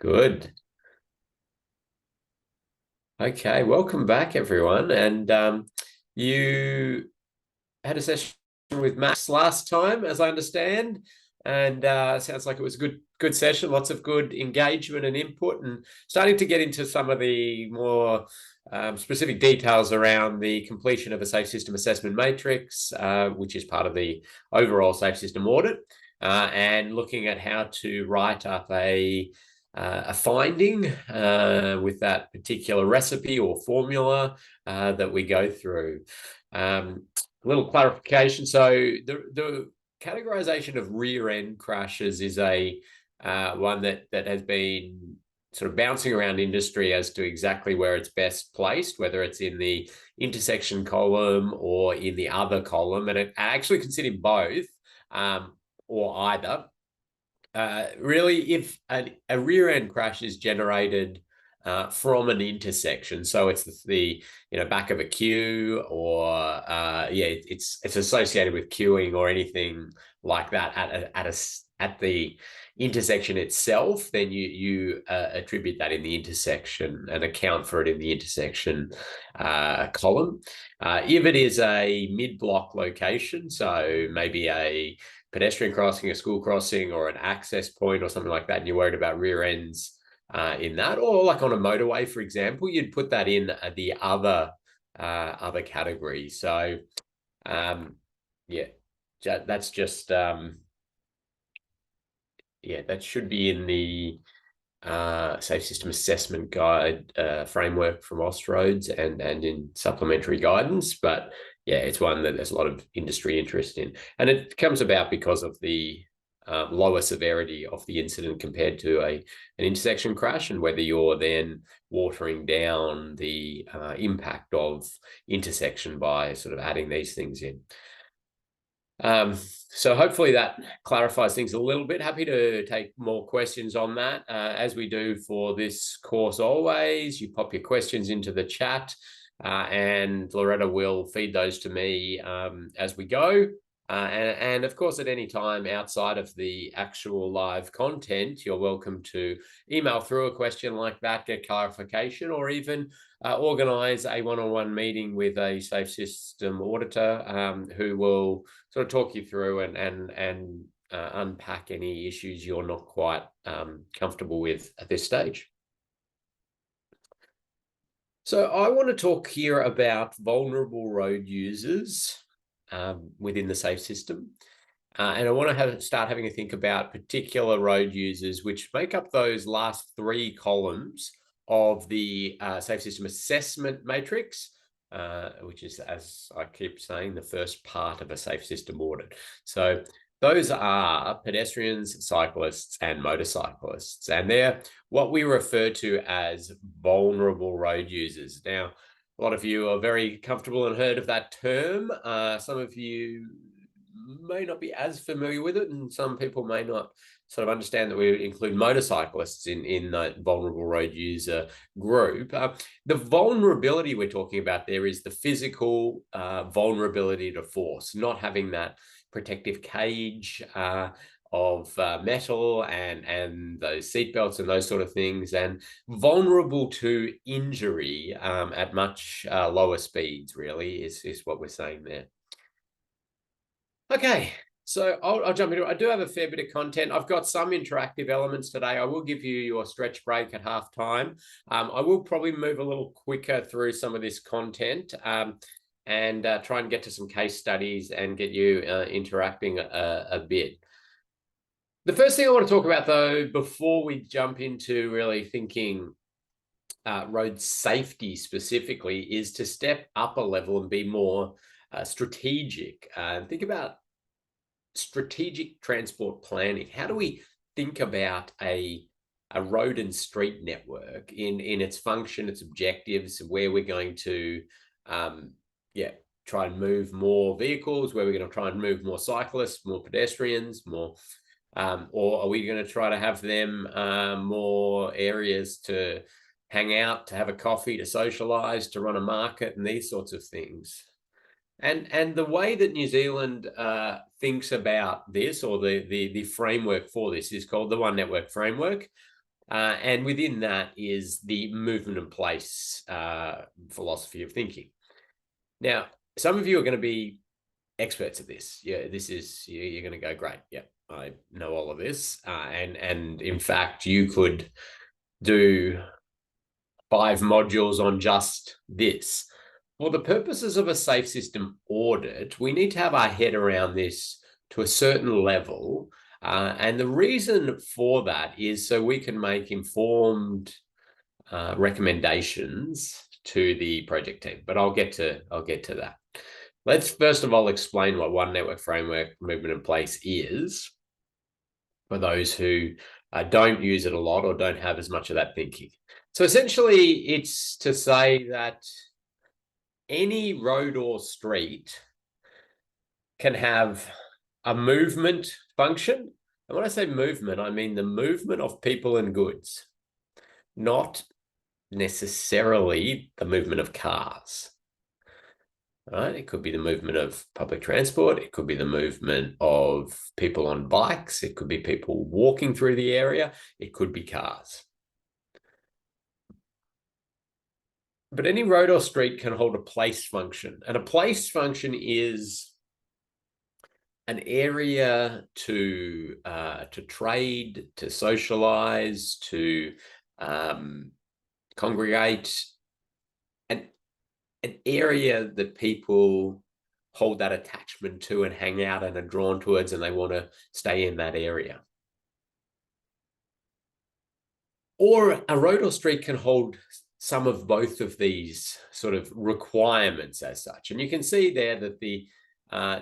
Good. Okay, welcome back, everyone. And you had a session with Max last time, as I understand, and sounds like it was a good session. Lots of good engagement and input, and starting to get into some of the more specific details around the completion of a safe system assessment matrix, which is part of the overall safe system audit, and looking at how to write up a finding with that particular recipe or formula that we go through. A little clarification. So the categorization of rear end crashes is a one that has been sort of bouncing around industry as to exactly where it's best placed, whether it's in the intersection column or in the other column. And I actually consider both or either. Really, if a rear end crash is generated from an intersection, so it's the back of a queue, or it's associated with queuing or anything like that at the intersection itself, then you attribute that in the intersection and account for it in the intersection column. If it is a mid-block location, so maybe a pedestrian crossing, a school crossing, or an access point or something like that, and you're worried about rear ends in that, or like on a motorway, for example, you'd put that in the other category. So yeah, that's just that should be in the safe system assessment guide framework from Austroads and in supplementary guidance. But yeah, it's one that there's a lot of industry interest in, and it comes about because of the lower severity of the incident compared to an intersection crash, and whether you're then watering down the impact of intersection by sort of adding these things in. So hopefully that clarifies things a little bit. Happy to take more questions on that. As we do for this course always, you pop your questions into the chat and Loretta will feed those to me as we go. And of course, at any time outside of the actual live content, you're welcome to email through a question like that, get clarification, or even organize a one-on-one meeting with a safe system auditor who will sort of talk you through and unpack any issues you're not quite comfortable with at this stage. So I want to talk here about vulnerable road users within the safe system. And I want to start having a think about particular road users which make up those last three columns of the safe system assessment matrix, which is, as I keep saying, the first part of a safe system audit. So those are pedestrians, cyclists, and motorcyclists, and they're what we refer to as vulnerable road users. Now, a lot of you are very comfortable and heard of that term. Some of you may not be as familiar with it, and some people may not sort of understand that we include motorcyclists in the vulnerable road user group. The vulnerability we're talking about there is the physical vulnerability to force, not having that protective cage of metal and those seatbelts and those sort of things, and vulnerable to injury at much lower speeds, really, is what we're saying there. Okay, so I'll jump into it. I do have a fair bit of content. I've got some interactive elements today. I will give you your stretch break at halftime. I will probably move a little quicker through some of this content and try and get to some case studies and get you interacting a bit. The first thing I want to talk about, though, before we jump into really thinking road safety specifically, is to step up a level and be more strategic. Think about strategic transport planning. How do we think about a road and street network in its function, its objectives, where we're going to try and move more vehicles, where we're going to try and move more cyclists, more pedestrians, more or are we going to try to have them more areas to hang out, to have a coffee, to socialize, to run a market, and these sorts of things. And the way that New Zealand thinks about this, or the framework for this, is called the One Network Framework. And within that is the movement and place philosophy of thinking. Now, some of you are going to be experts at this. Yeah, this is, you're going to go, great. Yeah, I know all of this. And in fact, you could do 5 modules on just this. For the purposes of a safe system audit, we need to have our head around this to a certain level. And the reason for that is so we can make informed recommendations to the project team. But I'll get to that. Let's first of all explain what One Network Framework Movement in Place is for those who don't use it a lot or don't have as much of that thinking. So essentially, it's to say that any road or street can have a movement function. And when I say movement, I mean the movement of people and goods, not necessarily the movement of cars. Right? It could be the movement of public transport. It could be the movement of people on bikes. It could be people walking through the area. It could be cars. But any road or street can hold a place function. And a place function is an area to trade, to socialize, to congregate, an area that people hold that attachment to and hang out and are drawn towards, and they want to stay in that area. Or a road or street can hold some of both of these sort of requirements as such. And you can see there that the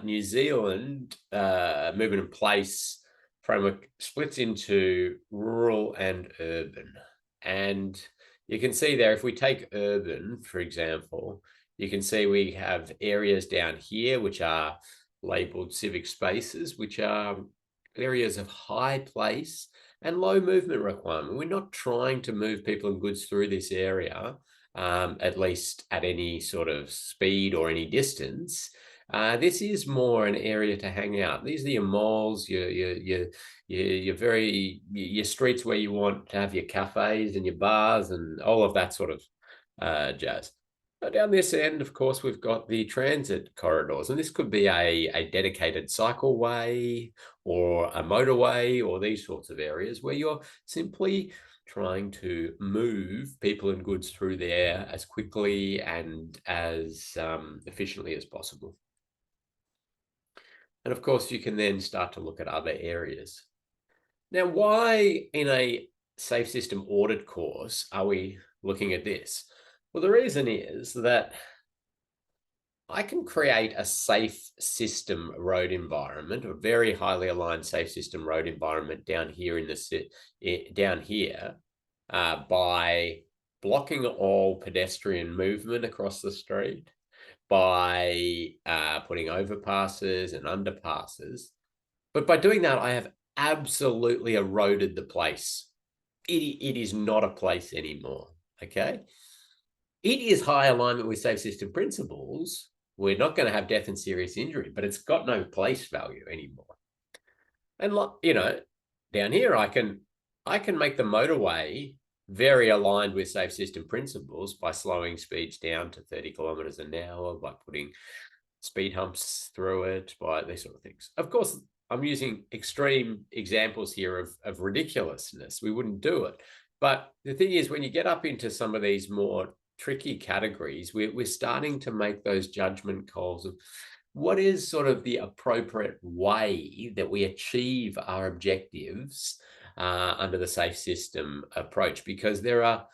New Zealand movement in place framework splits into rural and urban. And you can see there, if we take urban, for example, you can see we have areas down here which are labeled civic spaces, which are areas of high place and low movement requirement. We're not trying to move people and goods through this area, at least at any sort of speed or any distance. This is more an area to hang out. These are your malls, your streets where you want to have your cafes and your bars and all of that sort of jazz. Down this end, of course, we've got the transit corridors, and this could be a dedicated cycleway or a motorway or these sorts of areas where you're simply trying to move people and goods through there as quickly and as efficiently as possible. And of course, you can then start to look at other areas. Now, why in a safe system audit course are we looking at this? Well, the reason is that I can create a safe system road environment, a very highly aligned safe system road environment down here in by blocking all pedestrian movement across the street, by putting overpasses and underpasses. But by doing that, I have absolutely eroded the place. It is not a place anymore, okay? It is high alignment with safe system principles. We're not going to have death and serious injury, but it's got no place value anymore. And, you know, down here, I can make the motorway very aligned with safe system principles by slowing speeds down to 30 kilometers an hour, by putting speed humps through it, by these sort of things. Of course, I'm using extreme examples here of ridiculousness. We wouldn't do it. But the thing is, when you get up into some of these more tricky categories, we're starting to make those judgment calls of what is sort of the appropriate way that we achieve our objectives under the safe system approach, because there are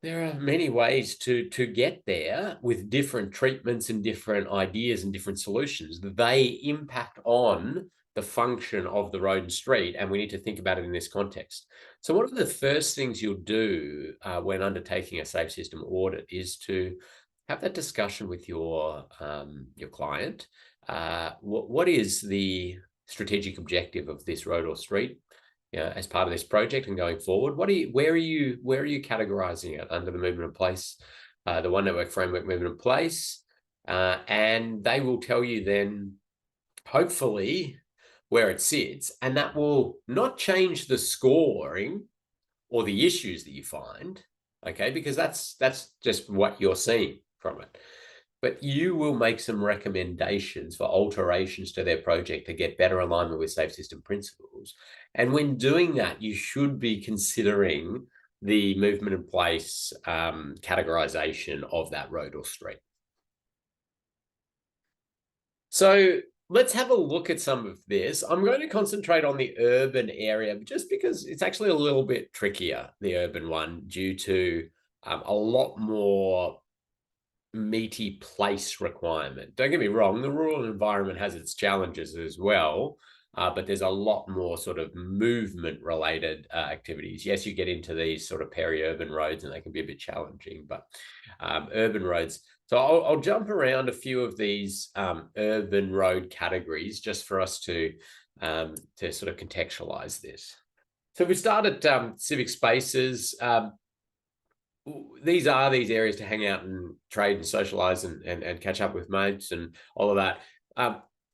many ways to get there with different treatments and different ideas and different solutions. They impact on the function of the road and street, and we need to think about it in this context. So one of the first things you'll do when undertaking a safe system audit is to have that discussion with your client. What is the strategic objective of this road or street? As part of this project and going forward, where are you categorizing it under the movement in place, the One Network Framework movement in place, and they will tell you then, hopefully, where it sits, and that will not change the scoring or the issues that you find, okay, because that's just what you're seeing from it. But you will make some recommendations for alterations to their project to get better alignment with safe system principles. And when doing that, you should be considering the movement in place categorization of that road or street. So let's have a look at some of this. I'm going to concentrate on the urban area just because it's actually a little bit trickier, the urban one, due to a lot more meaty place requirement. Don't get me wrong, the rural environment has its challenges as well, but there's a lot more sort of movement related activities. Yes, you get into these sort of peri-urban roads and they can be a bit challenging, but urban roads. So I'll jump around a few of these urban road categories just for us to sort of contextualize this. So we start at civic spaces. These are these areas to hang out and trade and socialize and catch up with mates and all of that.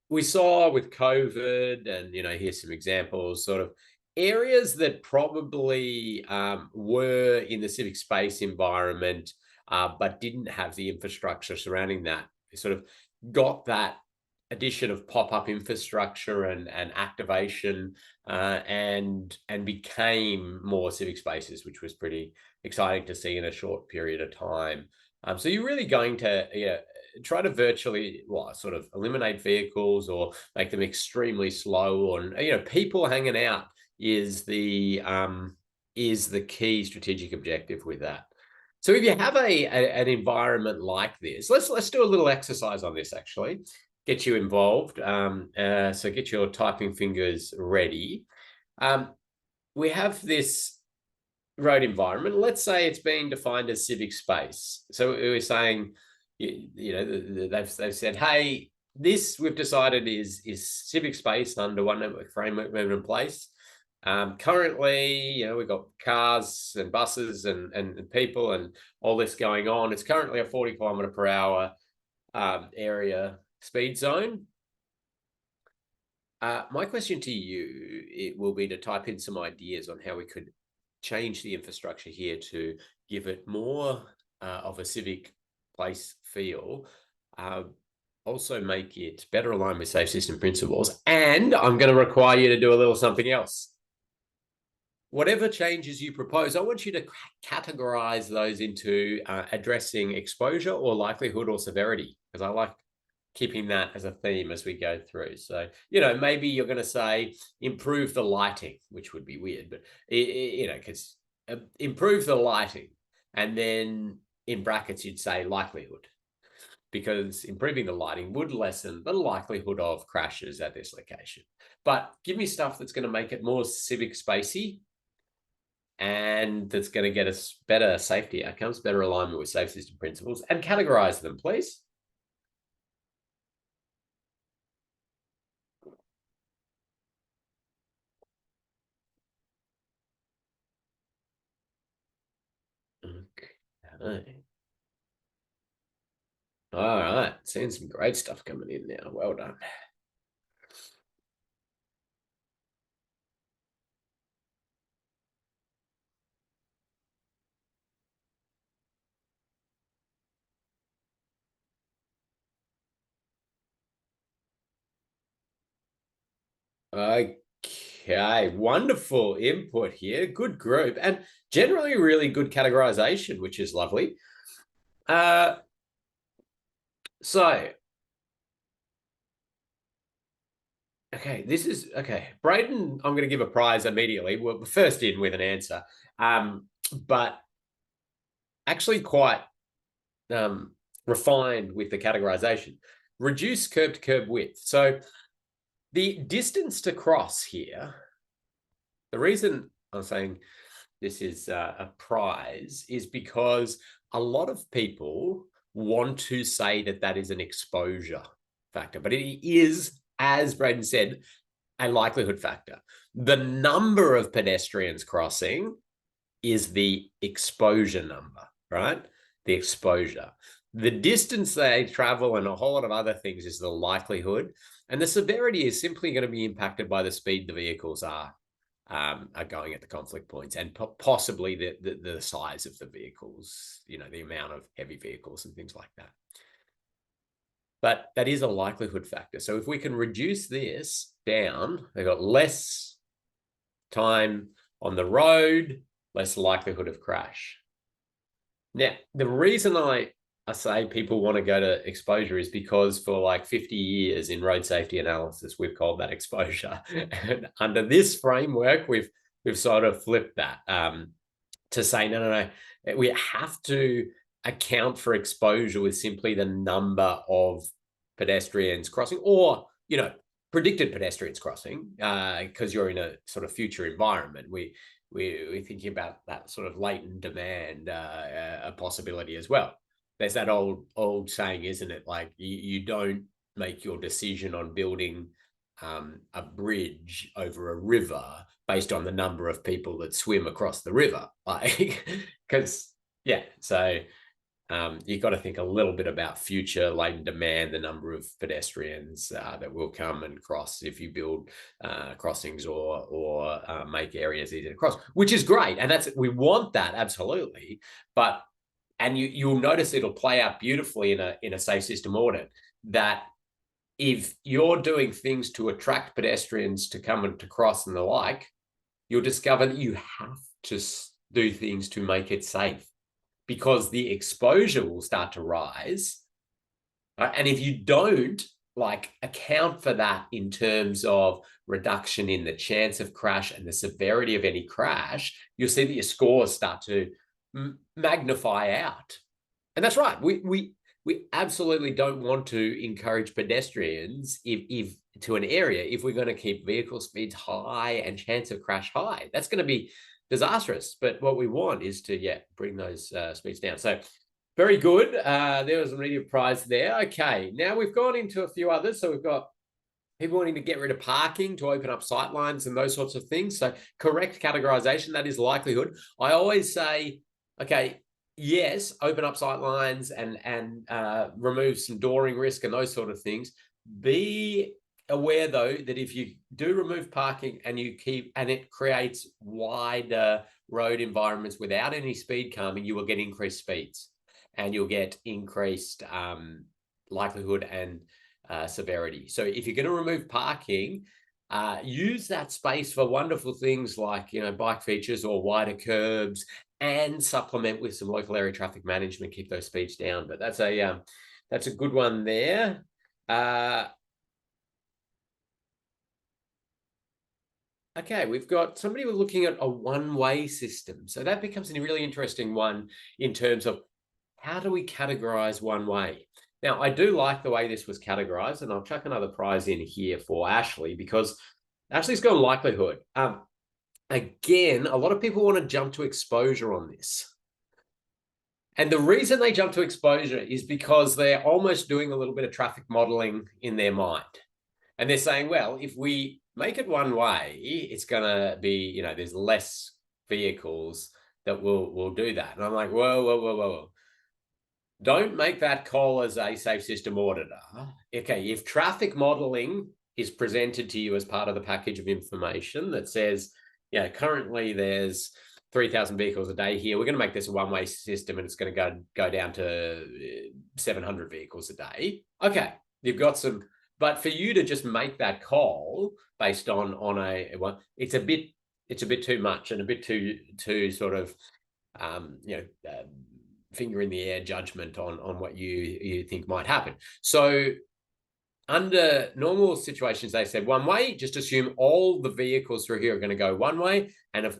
We saw with COVID, and here's some examples, sort of areas that probably were in the civic space environment, but didn't have the infrastructure surrounding that. They sort of got that addition of pop-up infrastructure and activation and became more civic spaces, which was pretty exciting to see in a short period of time. So you're really going to try to virtually sort of eliminate vehicles or make them extremely slow, and people hanging out is the key strategic objective with that. So if you have an environment like this, let's do a little exercise on this actually. Get you involved. So get your typing fingers ready. We have this road environment. Let's say it's being defined as civic space. So we're saying, they've said, hey, this we've decided is civic space under one framework movement in place. Currently, we've got cars and buses and people and all this going on. It's currently a 40 km/h area speed zone. My question to you will be to type in some ideas on how we could change the infrastructure here to give it more of a civic place feel, also make it better aligned with safe system principles. And I'm going to require you to do a little something else. Whatever changes you propose, I want you to categorize those into addressing exposure or likelihood or severity, because I like keeping that as a theme as we go through. So, maybe you're going to say improve the lighting, which would be weird, but, because improve the lighting. And then in brackets, you'd say likelihood, because improving the lighting would lessen the likelihood of crashes at this location. But give me stuff that's going to make it more civic spacey and that's going to get us better safety outcomes, better alignment with safe system principles, and categorize them, please. Okay. All right, seeing some great stuff coming in now. Well done. Okay, wonderful input here. Good group, and generally really good categorization, which is lovely. Okay, this is okay. Braden, I'm going to give a prize immediately. We're first in with an answer, but actually quite refined with the categorization. Reduce curb to curb width. So the distance to cross here, the reason I'm saying this is a prize is because a lot of people want to say that that is an exposure factor, but it is, as Braden said, a likelihood factor. The number of pedestrians crossing is the exposure number, right? The exposure. The distance they travel and a whole lot of other things is the likelihood. And the severity is simply going to be impacted by the speed the vehicles are are going at the conflict points, and possibly the size of the vehicles, the amount of heavy vehicles and things like that. But that is a likelihood factor. So if we can reduce this down, they've got less time on the road, less likelihood of crash. Now, the reason I say people want to go to exposure is because for like 50 years in road safety analysis, we've called that exposure. And under this framework, we've sort of flipped that to say, no, we have to account for exposure with simply the number of pedestrians crossing, or predicted pedestrians crossing, because you're in a sort of future environment. We're thinking about that sort of latent demand, a possibility as well. There's that old saying, isn't it? Like you don't make your decision on building a bridge over a river based on the number of people that swim across the river, like, because so you've got to think a little bit about future latent demand, the number of pedestrians that will come and cross if you build crossings or make areas easy to cross, which is great, and we want that, absolutely. But you'll notice it'll play out beautifully in a safe system audit, that if you're doing things to attract pedestrians to come and to cross and the like, you'll discover that you have to do things to make it safe, because the exposure will start to rise. And if you don't account for that in terms of reduction in the chance of crash and the severity of any crash, you'll see that your scores start to magnify out. And that's right. We absolutely don't want to encourage pedestrians if to an area if we're going to keep vehicle speeds high and chance of crash high. That's going to be disastrous. But what we want is to bring those speeds down. So very good. There was an immediate prize there. Okay, now we've gone into a few others. So we've got people wanting to get rid of parking to open up sight lines and those sorts of things. So correct categorization, that is likelihood. I always say, okay, yes, open up sight lines and remove some dooring risk and those sort of things. Be aware, though, that if you do remove parking and it creates wider road environments without any speed calming, you will get increased speeds and you'll get increased likelihood and severity. So if you're going to remove parking, use that space for wonderful things like bike features or wider curbs, and supplement with some local area traffic management, keep those speeds down. But that's a good one there. Okay, we've got somebody looking at a one-way system. So that becomes a really interesting one in terms of how do we categorize one way? Now, I do like the way this was categorized, and I'll chuck another prize in here for Ashley, because Ashley's got likelihood. Again, a lot of people want to jump to exposure on this. And the reason they jump to exposure is because they're almost doing a little bit of traffic modeling in their mind. And they're saying, well, if we make it one way, it's going to be, there's less vehicles that will do that. And I'm like, whoa. Don't make that call as a safe system auditor. Okay, if traffic modeling is presented to you as part of the package of information that says, currently there's 3,000 vehicles a day here, we're going to make this a one-way system and it's going to go down to 700 vehicles a day. Okay, you've got some, but for you to just make that call based on one, it's a bit too much and a bit too sort of finger in the air judgment on what you think might happen. So under normal situations, they said one way, just assume all the vehicles through here are going to go one way, and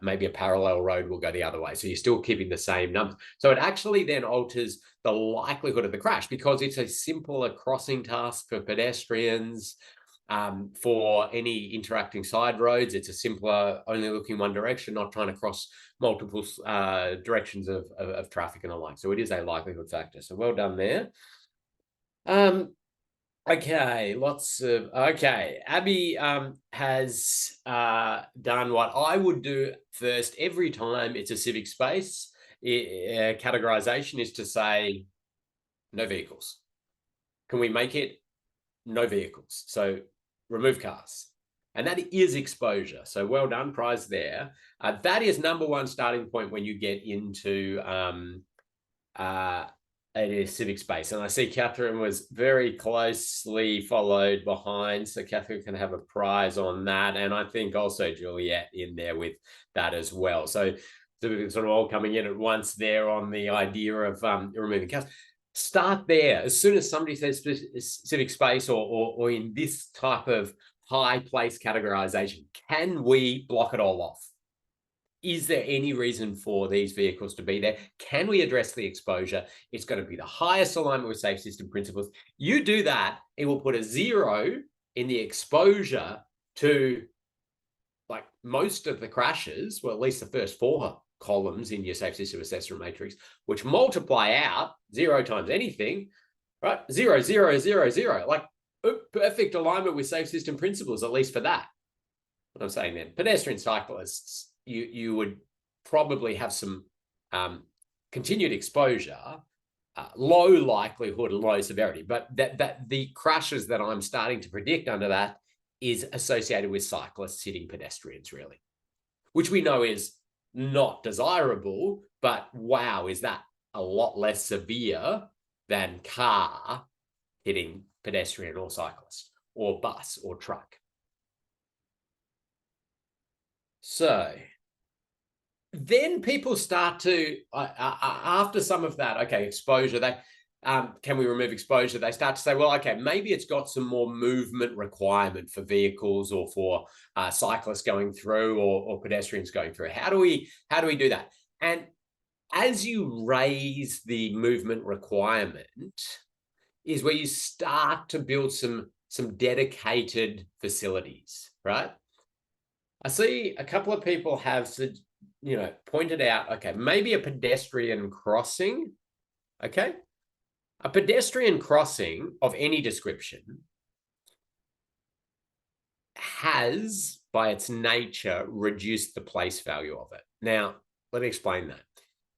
maybe a parallel road will go the other way. So you're still keeping the same numbers. So it actually then alters the likelihood of the crash, because it's a simpler crossing task for pedestrians. For any interacting side roads, it's a simpler, only looking one direction, not trying to cross multiple directions of traffic and the like. So it is a likelihood factor. So well done there. Okay, Abby has done what I would do first every time it's a civic space. Categorization is to say no vehicles. Can we make it no vehicles? So remove cars. And that is exposure. So well done, prize there. That is number one starting point when you get into a civic space. And I see Catherine was very closely followed behind. So Catherine can have a prize on that. And I think also Juliet in there with that as well. So sort of all coming in at once there on the idea of removing cows. Start there. As soon as somebody says civic space or in this type of high place categorization, can we block it all off? Is there any reason for these vehicles to be there? Can we address the exposure? It's going to be the highest alignment with safe system principles. You do that, it will put a 0 in the exposure to like most of the crashes, well, at least the first 4 columns in your safe system assessment matrix, which multiply out 0 times anything, right? 0, 0, 0, 0. Like perfect alignment with safe system principles, at least for that. What I'm saying then, pedestrian cyclists, you would probably have some continued exposure, low likelihood and low severity, but that the crashes that I'm starting to predict under that is associated with cyclists hitting pedestrians, really, which we know is not desirable, but wow, is that a lot less severe than car hitting pedestrian or cyclist or bus or truck. So then people start to, after some of that, okay, exposure, they can we remove exposure? They start to say, well, okay, maybe it's got some more movement requirement for vehicles or for cyclists going through or pedestrians going through. How do we do that? And as you raise the movement requirement is where you start to build some dedicated facilities, right? I see a couple of people have, pointed out, okay, maybe a pedestrian crossing, okay? A pedestrian crossing of any description has, by its nature, reduced the place value of it. Now, let me explain that.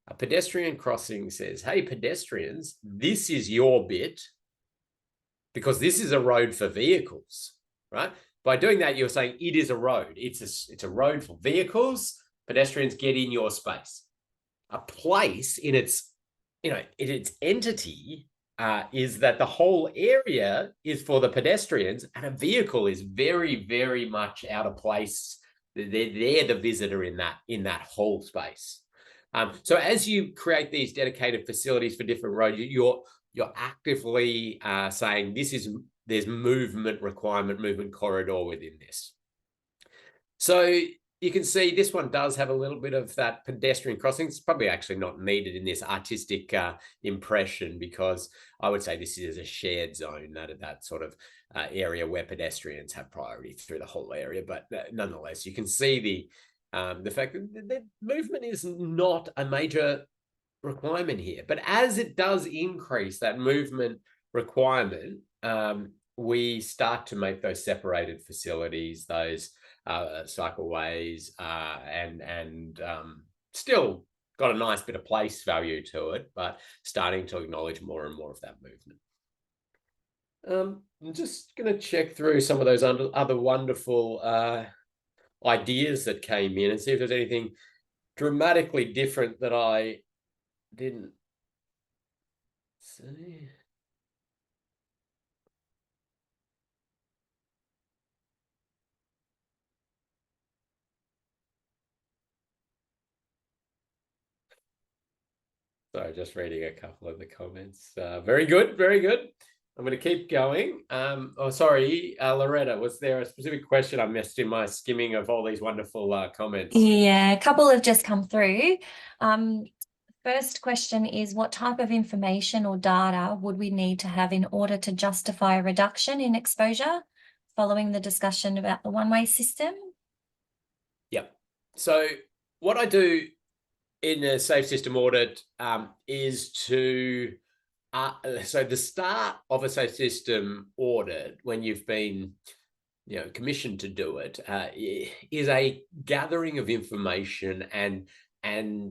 A pedestrian crossing says, hey, pedestrians, this is your bit because this is a road for vehicles, right? By doing that, you're saying it is a road. It's a road for vehicles. Pedestrians get in your space. A place in its, in its entity is that the whole area is for the pedestrians, and a vehicle is very, very much out of place. They're the visitor in that whole space. So as you create these dedicated facilities for different roads, you're actively saying there's movement requirement, movement corridor within this. So you can see this one does have a little bit of that pedestrian crossing. It's probably actually not needed in this artistic impression, because I would say this is a shared zone, that sort of area where pedestrians have priority through the whole area. But nonetheless, you can see the fact that the movement is not a major requirement here. But as it does increase that movement requirement, we start to make those separated facilities, those cycleways, and still got a nice bit of place value to it, but starting to acknowledge more and more of that movement. I'm just going to check through some of those other wonderful ideas that came in and see if there's anything dramatically different that I didn't see. Sorry, just reading a couple of the comments. Very good, very good. I'm going to keep going. Oh, sorry, Loretta, was there a specific question I missed in my skimming of all these wonderful comments? Yeah, a couple have just come through. First question is, what type of information or data would we need to have in order to justify a reduction in exposure following the discussion about the one-way system? Yep. So what I do in a safe system audit is to, so the start of a safe system audit, when you've been commissioned to do it, is a gathering of information and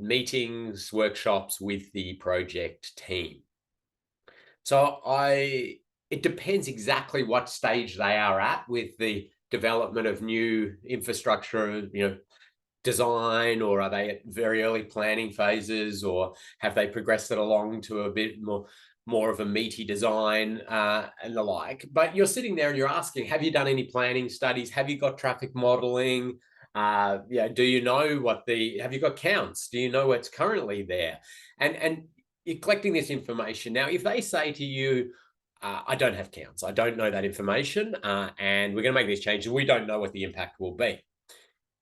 meetings, workshops with the project team. So it depends exactly what stage they are at with the development of new infrastructure, design, or are they at very early planning phases, or have they progressed it along to a bit more of a meaty design and the like? But you're sitting there and you're asking, have you done any planning studies? Have you got traffic modeling? Do you know have you got counts? Do you know what's currently there? And you're collecting this information. Now, if they say to you, I don't have counts, I don't know that information, and we're going to make these changes, we don't know what the impact will be.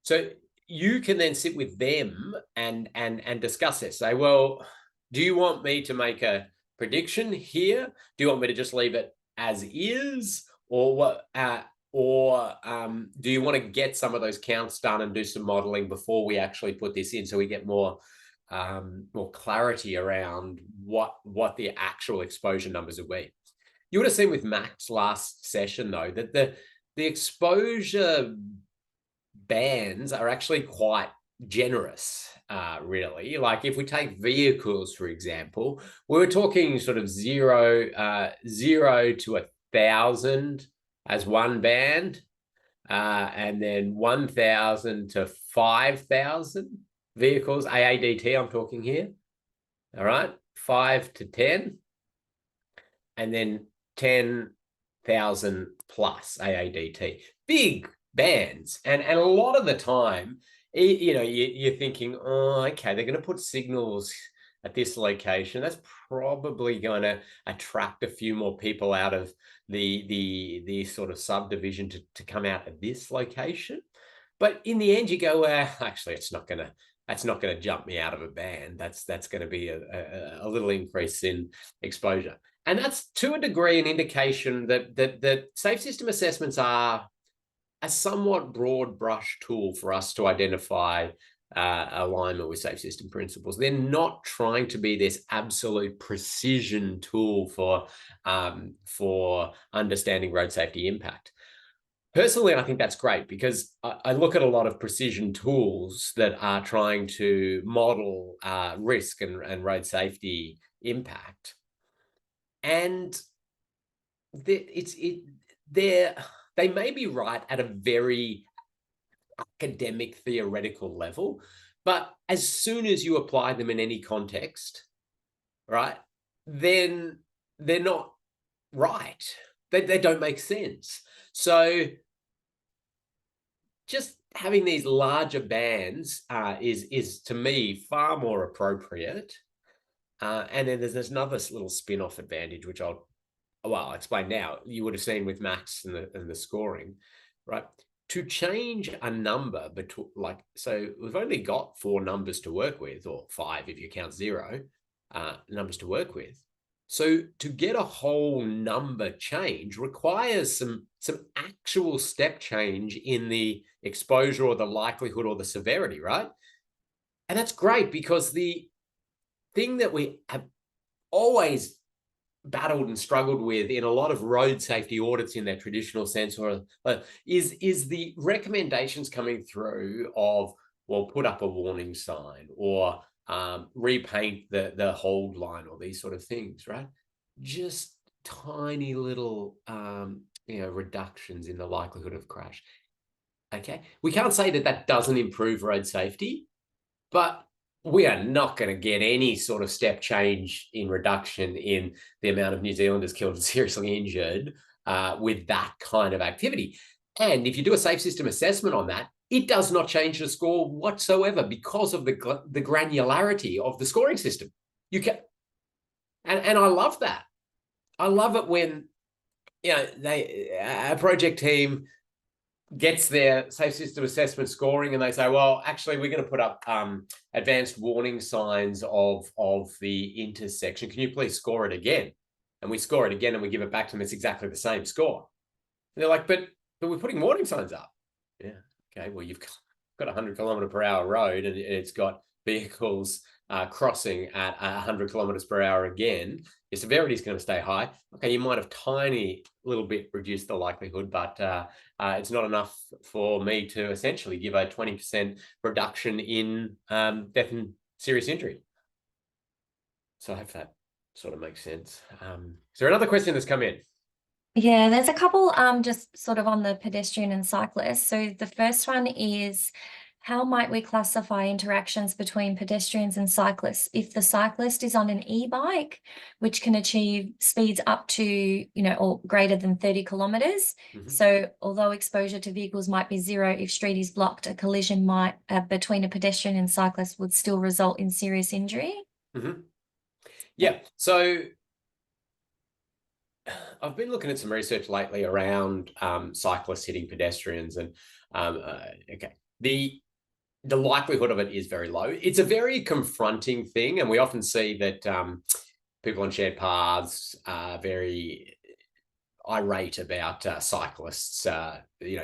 So you can then sit with them and discuss this. Say, well, do you want me to make a prediction here? Do you want me to just leave it as is, or what? Do you want to get some of those counts done and do some modeling before we actually put this in, so we get more clarity around what the actual exposure numbers will be? You would have seen with Max last session, though, that the exposure bands are actually quite generous, really. Like if we take vehicles, for example, we were talking sort of zero to 1,000 as one band, and then 1,000 to 5,000 vehicles, AADT I'm talking here. All right, 5 to 10, and then 10,000 plus AADT. Big bands. And a lot of the time, you're thinking, oh, okay, they're going to put signals at this location. That's probably going to attract a few more people out of the sort of subdivision to come out at this location. But in the end, you go, well, actually, that's not going to jump me out of a band. That's going to be a little increase in exposure. And that's to a degree an indication that safe system assessments are a somewhat broad brush tool for us to identify alignment with safe system principles. They're not trying to be this absolute precision tool for understanding road safety impact. Personally, I think that's great, because I look at a lot of precision tools that are trying to model risk and road safety impact. And they may be right at a very academic, theoretical level, but as soon as you apply them in any context, right, then they're not right. They don't make sense. So just having these larger bands is to me far more appropriate. And then there's another little spin-off advantage, which I'll explain now. You would have seen with Max and the scoring, right? To change a number, so we've only got 4 numbers to work with, or 5 if you count 0 numbers to work with. So to get a whole number change requires some actual step change in the exposure or the likelihood or the severity, right? And that's great, because the thing that we have always battled and struggled with in a lot of road safety audits in their traditional sense, is the recommendations coming through of, well, put up a warning sign, or repaint the hold line, or these sort of things, right? Just tiny little reductions in the likelihood of crash. Okay, we can't say that doesn't improve road safety, but we are not going to get any sort of step change in reduction in the amount of New Zealanders killed and seriously injured with that kind of activity. And if you do a safe system assessment on that, it does not change the score whatsoever, because of the granularity of the scoring system. You can, and I love that. I love it when a project team gets their safe system assessment scoring and they say, well, actually, we're going to put up advanced warning signs of the intersection. Can you please score it again? And we score it again and we give it back to them. It's exactly the same score. And they're like, but we're putting warning signs up. Yeah. Okay. Well, you've got 100 kilometer per hour road, and it's got vehicles crossing at 100 kilometers per hour again. Your severity is going to stay high. Okay, you might have tiny little bit reduced the likelihood, but it's not enough for me to essentially give a 20% reduction in death and serious injury. So I hope that sort of makes sense. Is there another question that's come in? Yeah, there's a couple just sort of on the pedestrian and cyclist. So the first one is, how might we classify interactions between pedestrians and cyclists if the cyclist is on an e-bike, which can achieve speeds up to, or greater than 30 kilometers? So although exposure to vehicles might be zero, if street is blocked, a collision might between a pedestrian and cyclist would still result in serious injury. Yeah, so I've been looking at some research lately around cyclists hitting pedestrians, and okay, the likelihood of it is very low. It's a very confronting thing, and we often see that people on shared paths are very irate about cyclists,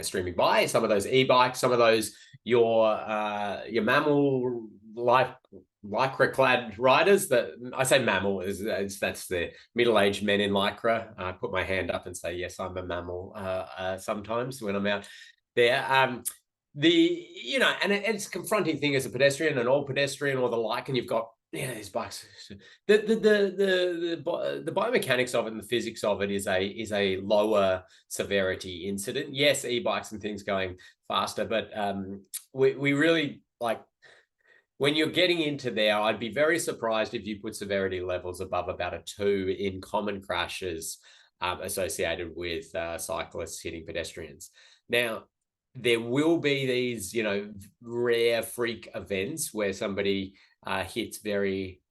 streaming by. Some of those e-bikes, some of those your mammal lycra-clad riders. That I say mammal that's the middle-aged men in lycra. I put my hand up and say yes, I'm a mammal sometimes when I'm out there. And it's a confronting thing as a pedestrian, an old pedestrian or the like, and you've got these bikes. The biomechanics of it and the physics of it is a lower severity incident. Yes, e-bikes and things going faster, but we really like. When you're getting into there, I'd be very surprised if you put severity levels above about a 2 in common crashes associated with cyclists hitting pedestrians. Now, there will be these, rare freak events where somebody hits very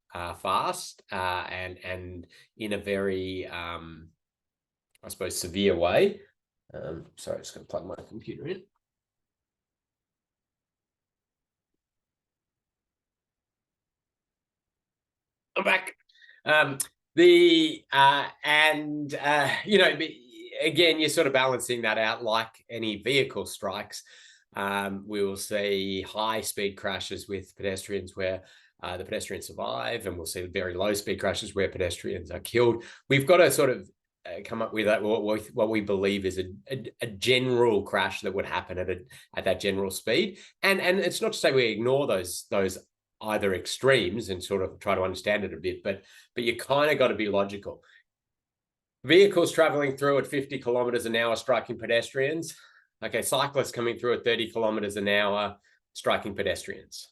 fast and in a very, I suppose, severe way. Sorry, I'm just going to plug my computer in. I'm back. Again, you're sort of balancing that out like any vehicle strikes. We will see high speed crashes with pedestrians where the pedestrians survive, and we'll see very low speed crashes where pedestrians are killed. We've got to sort of come up with what we believe is a general crash that would happen at that general speed. And it's not to say we ignore those either extremes and sort of try to understand it a bit, but you kind of got to be logical. Vehicles traveling through at 50 kilometers an hour striking pedestrians. Okay, cyclists coming through at 30 kilometers an hour striking pedestrians.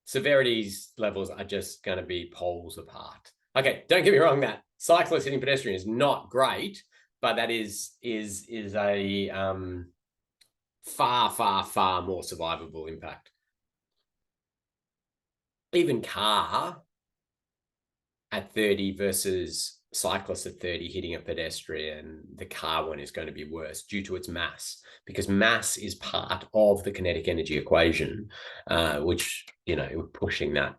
Severities levels are just going to be poles apart. Okay, don't get me wrong, that cyclists hitting pedestrian is not great, but that is a far, far, far more survivable impact. Even car at 30 versus cyclists at 30 hitting a pedestrian, the car one is going to be worse due to its mass, because mass is part of the kinetic energy equation, which, pushing that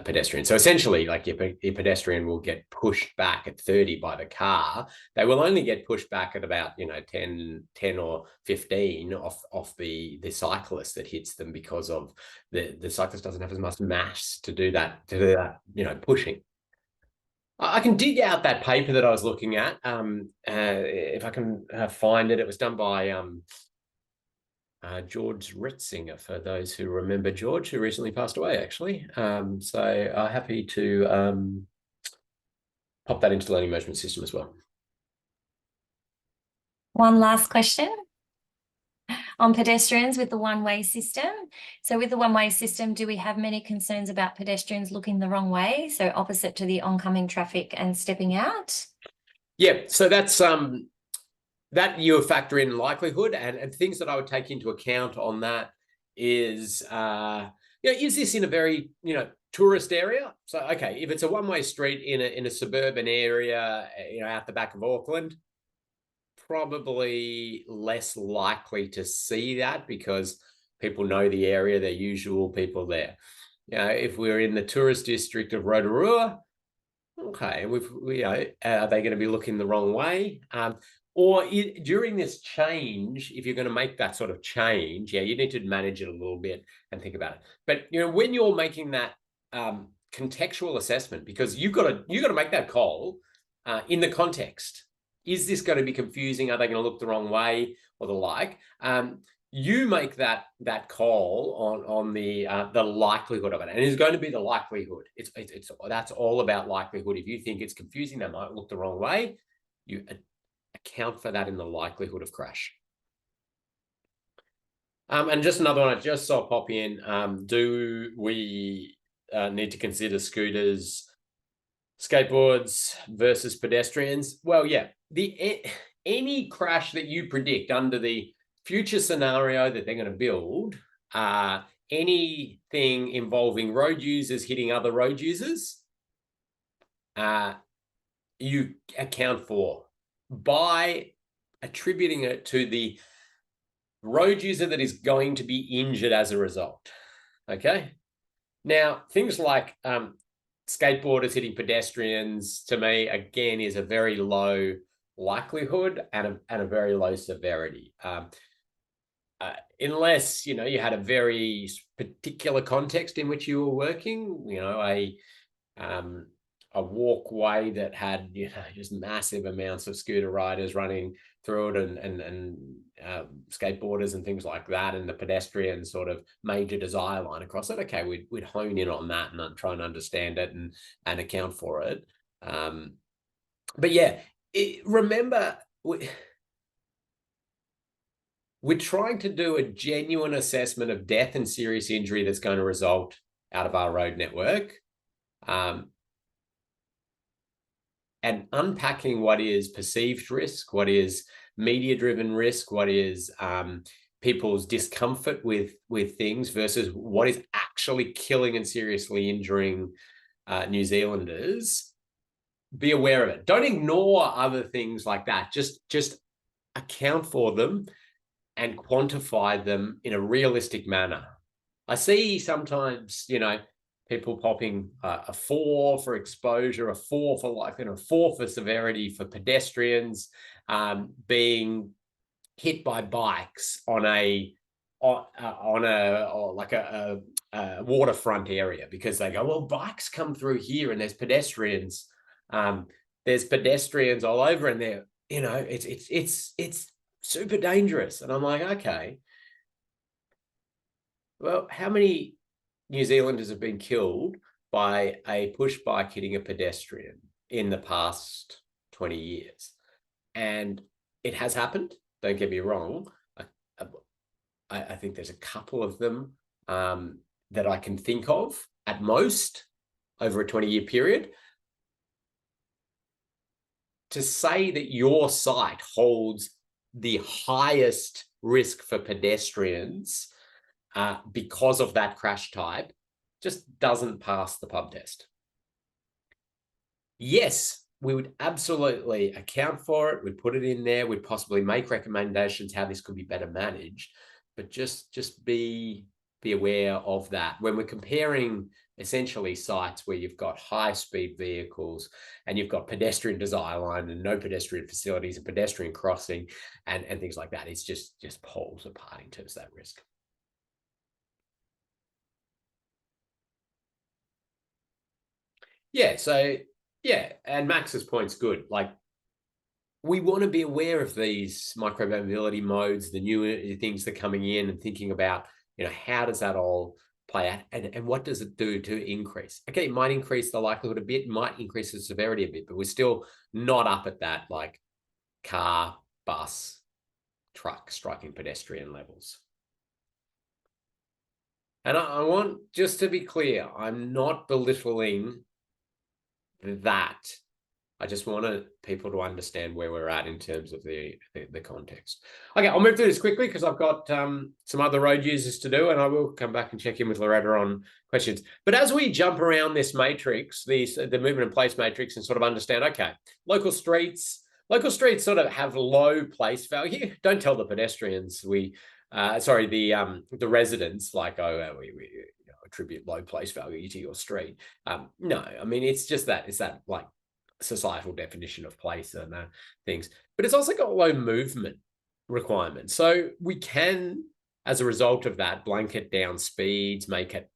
pedestrian. So essentially, like if a pedestrian will get pushed back at 30 by the car, they will only get pushed back at about 10 or 15 off the cyclist that hits them, because of the cyclist doesn't have as much mass to do that pushing. I can dig out that paper that I was looking at if I can find it. It was done by George Retzinger, for those who remember George, who recently passed away, actually. So happy to pop that into the learning management system as well. One last question on pedestrians with the one-way system. So with the one-way system, do we have many concerns about pedestrians looking the wrong way, so opposite to the oncoming traffic and stepping out? Yeah, so that's that you factor in likelihood, and things that I would take into account on that is, is this in a very, tourist area? So, okay, if it's a one-way street in a suburban area, out the back of Auckland, probably less likely to see that, because people know the area, they're usual people there. If we're in the tourist district of Rotorua, okay, are they going to be looking the wrong way? Or during this change, if you're going to make that sort of change, you need to manage it a little bit and think about it. But when you're making that contextual assessment, because you've got to make that call in the context. Is this going to be confusing? Are they going to look the wrong way or the like? You make that call on the likelihood of it, and it's going to be the likelihood. It's that's all about likelihood. If you think it's confusing, they might look the wrong way. you account for that in the likelihood of crash. And just another one I just saw pop in. Do we need to consider scooters, skateboards versus pedestrians? Well, yeah. Any crash that you predict under the future scenario that they're going to build, anything involving road users hitting other road users, you account for by attributing it to the road user that is going to be injured as a result. Okay. Now, things like skateboarders hitting pedestrians, to me, again, is a very low likelihood and a very low severity. Unless, you had a very particular context in which you were working, a walkway that had just massive amounts of scooter riders running through it and skateboarders and things like that, and the pedestrian sort of major desire line across it. Okay, we'd hone in on that and try and understand it and account for it. But yeah, remember, we're trying to do a genuine assessment of death and serious injury that's going to result out of our road network. And unpacking what is perceived risk, what is media-driven risk, what is people's discomfort with things versus what is actually killing and seriously injuring New Zealanders. Be aware of it. Don't ignore other things like that. Just account for them and quantify them in a realistic manner. I see sometimes, people popping a 4 for exposure, a 4 for life, and a 4 for severity for pedestrians being hit by bikes on a waterfront area, because they go, well, bikes come through here and there's pedestrians. There's pedestrians all over, and they're, it's super dangerous. And I'm like, okay, well, how many New Zealanders have been killed by a push bike hitting a pedestrian in the past 20 years? And it has happened. Don't get me wrong. I think there's a couple of them that I can think of at most over a 20-year period. To say that your site holds the highest risk for pedestrians because of that crash type just doesn't pass the pub test. Yes, we would absolutely account for it. We'd put it in there. We'd possibly make recommendations how this could be better managed, but just be aware of that. When we're comparing essentially sites where you've got high-speed vehicles and you've got pedestrian desire line and no pedestrian facilities and pedestrian crossing and things like that, it's just poles apart in terms of that risk. Yeah, so yeah, and Max's point's good. Like, we want to be aware of these micro-mobility modes, the new things that are coming in, and thinking about, how does that all play out, and what does it do to increase? Okay, it might increase the likelihood a bit, might increase the severity a bit, but we're still not up at that like car, bus, truck striking pedestrian levels. And I want just to be clear, I'm not belittling that. I just wanted people to understand where we're at in terms of the context. Okay, I'll move through this quickly because I've got some other road users to do, and I will come back and check in with Loretta on questions. But as we jump around this matrix, the movement and place matrix, and sort of understand, okay, local streets sort of have low place value. Don't tell the pedestrians the residents, like, oh, we attribute low place value to your street. No, I mean, it's just that, it's that like societal definition of place and things, but it's also got low movement requirements. So we can, as a result of that, blanket down speeds, make it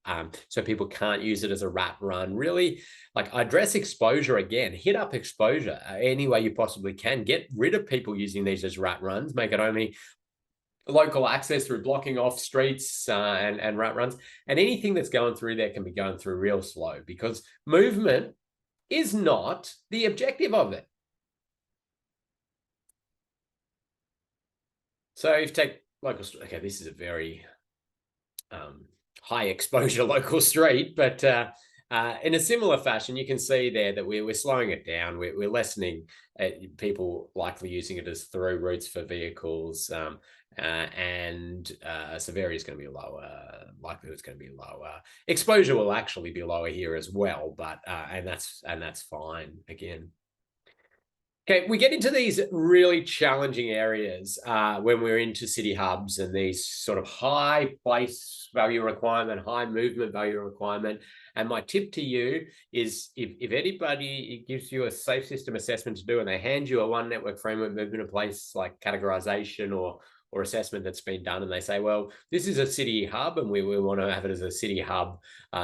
so people can't use it as a rat run. Really, like, address exposure again, hit up exposure any way you possibly can. Get rid of people using these as rat runs, make it only local access through blocking off streets and rat runs. And anything that's going through there can be going through real slow, because movement is not the objective of it. So if you take local, okay, this is a very high exposure local street, but in a similar fashion, you can see there that we're slowing it down. We're lessening people likely using it as through routes for vehicles, and severity is going to be lower. Likelihood is going to be lower. Exposure will actually be lower here as well, but and that's fine again. Okay, we get into these really challenging areas when we're into city hubs and these sort of high place value requirement, high movement value requirement. And my tip to you is if anybody gives you a safe system assessment to do and they hand you a one network framework movement in place like categorization or assessment that's been done, and they say, well, this is a city hub and we want to have it as a city hub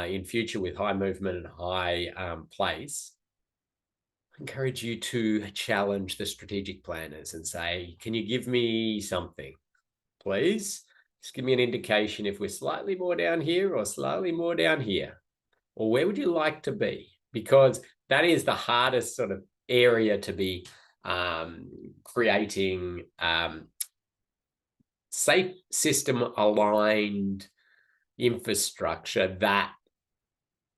in future with high movement and high place. Encourage you to challenge the strategic planners and say, can you give me something, please? Just give me an indication if we're slightly more down here or slightly more down here, or where would you like to be? Because that is the hardest sort of area to be creating safe system aligned infrastructure that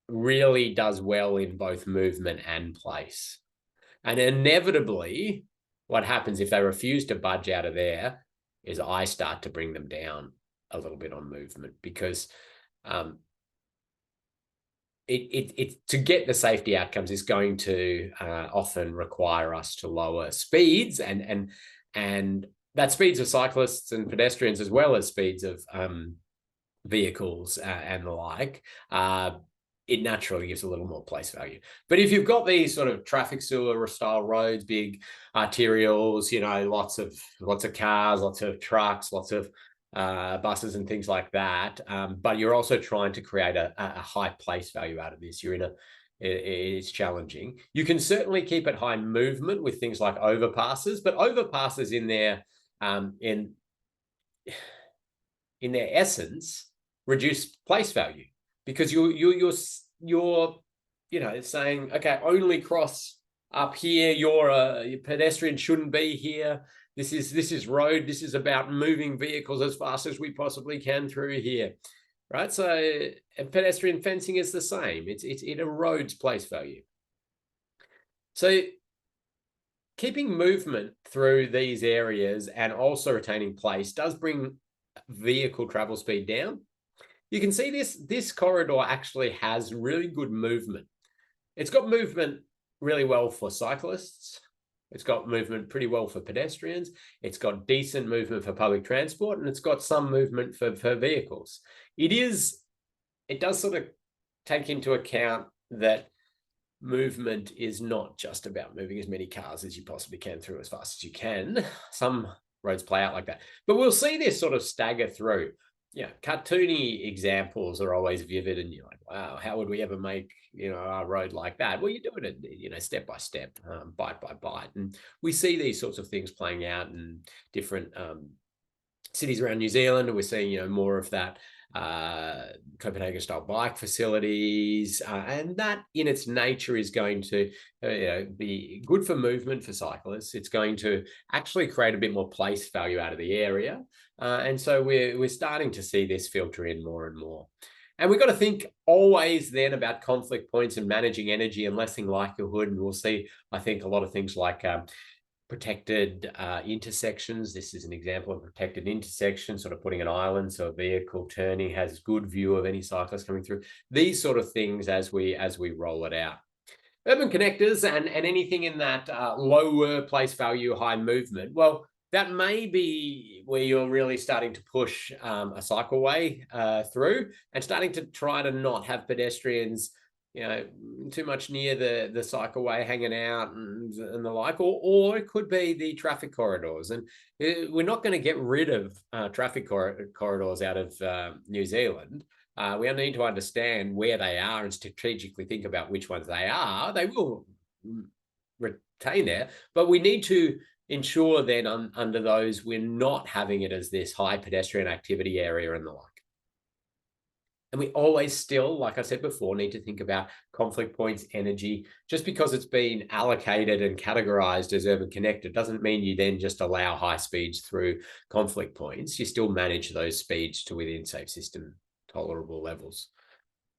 really does well in both movement and place. And inevitably, what happens if they refuse to budge out of there is I start to bring them down a little bit on movement, because to get the safety outcomes is going to often require us to lower speeds, and that speeds of cyclists and pedestrians as well as speeds of vehicles and the like. It naturally gives a little more place value. But if you've got these sort of traffic sewer style roads, big arterials, lots of cars, lots of trucks, lots of buses and things like that, but you're also trying to create a high place value out of this, it's challenging. You can certainly keep it high movement with things like overpasses, but overpasses in their essence reduce place value, because you're saying, okay, only cross up here. Your pedestrian shouldn't be here. This is road. This is about moving vehicles as fast as we possibly can through here, right? So pedestrian fencing is the same. It erodes place value. So keeping movement through these areas and also retaining place does bring vehicle travel speed down. You can see this corridor actually has really good movement. It's got movement really well for cyclists. It's got movement pretty well for pedestrians. It's got decent movement for public transport, and it's got some movement for vehicles. It does sort of take into account that movement is not just about moving as many cars as you possibly can through as fast as you can. Some roads play out like that, but we'll see this sort of stagger through. Cartoony examples are always vivid, and you're like, wow, how would we ever make a road like that? Well, you do it step by step, bite by bite, and we see these sorts of things playing out in different cities around New Zealand, and we're seeing more of that Copenhagen style bike facilities, and that in its nature is going to be good for movement for cyclists. It's going to actually create a bit more place value out of the area, and so we're starting to see this filter in more and more. And we've got to think always then about conflict points and managing energy and lessening likelihood. And we'll see, I think, a lot of things like protected intersections. This is an example of a protected intersection, sort of putting an island so a vehicle turning has good view of any cyclist coming through. These sort of things as we roll it out. Urban connectors and anything in that lower place value, high movement. Well, that may be where you're really starting to push a cycleway through, and starting to try to not have pedestrians too much near the cycleway hanging out and the like, or it could be the traffic corridors. And we're not going to get rid of traffic corridors out of New Zealand. We need to understand where they are and strategically think about which ones they are. They will retain there, but we need to ensure then under those we're not having it as this high pedestrian activity area and the like. And we always still, like I said before, need to think about conflict points, energy. Just because it's been allocated and categorized as urban connected doesn't mean you then just allow high speeds through conflict points. You still manage those speeds to within safe system tolerable levels.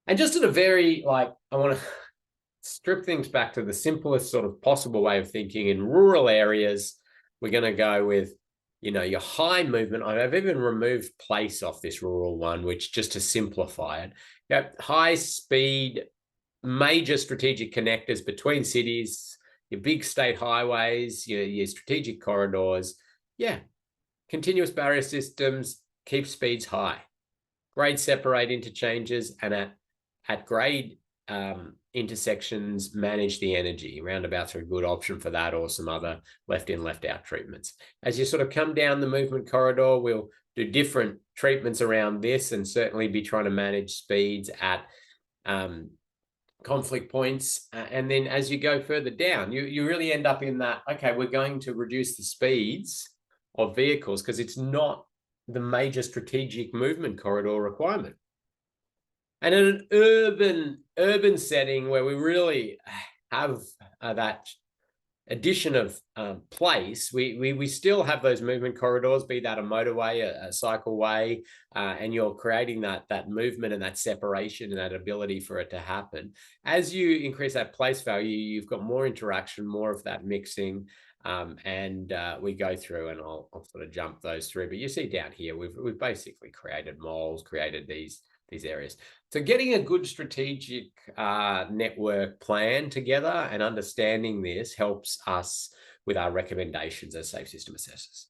And just in a very, I want to strip things back to the simplest sort of possible way of thinking. In rural areas, we're going to go with, your high movement. I've even removed place off this rural one, which just to simplify it. High speed, major strategic connectors between cities, your big state highways, your strategic corridors. Yeah, continuous barrier systems keep speeds high. Grade separate interchanges, and at grade intersections, manage the energy. Roundabouts are a good option for that, or some other left in, left out treatments. As you sort of come down the movement corridor, we'll do different treatments around this, and certainly be trying to manage speeds at conflict points. And then as you go further down, you really end up in that, okay, we're going to reduce the speeds of vehicles because it's not the major strategic movement corridor requirement. And in an urban setting where we really have that addition of place, we still have those movement corridors, be that a motorway, a cycleway, and you're creating that movement and that separation and that ability for it to happen. As you increase that place value, you've got more interaction, more of that mixing, and we go through, and I'll sort of jump those through. But you see down here, we've basically created moles, created these areas. So getting a good strategic network plan together and understanding this helps us with our recommendations as safe system assessors.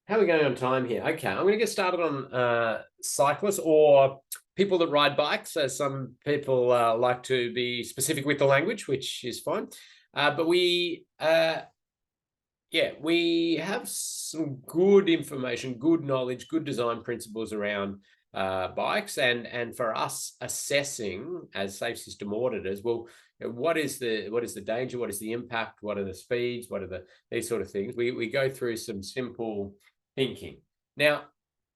How are we going on time here? Okay, I'm going to get started on cyclists or people that ride bikes. Some people like to be specific with the language, which is fine. But we have some good information, good knowledge, good design principles around bikes, and for us assessing as safe system auditors, well, what is the danger, what is the impact, what are the speeds, what are these sort of things. We go through some simple thinking. Now,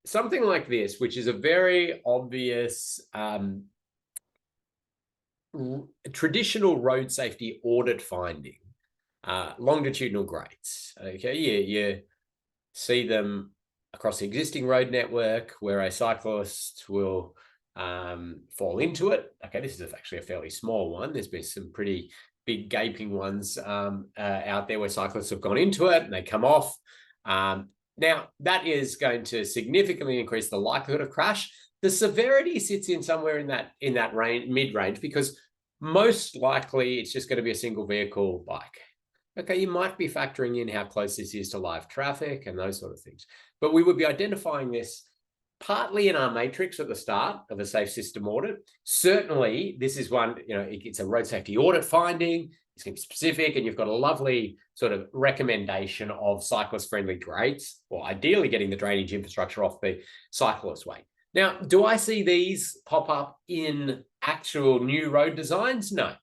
something like this, which is a very obvious traditional road safety audit finding. Longitudinal grades. Okay, you see them across the existing road network where a cyclist will fall into it. Okay, this is actually a fairly small one. There's been some pretty big gaping ones out there where cyclists have gone into it and they come off. Now, that is going to significantly increase the likelihood of crash. The severity sits in somewhere in that range, mid-range, because most likely it's just going to be a single vehicle bike. Okay, you might be factoring in how close this is to live traffic and those sort of things. But we would be identifying this partly in our matrix at the start of a safe system audit. Certainly, this is one, it's a road safety audit finding. It's going to be specific, and you've got a lovely sort of recommendation of cyclist-friendly grades, or ideally getting the drainage infrastructure off the cyclist way. Now, do I see these pop up in actual new road designs? No.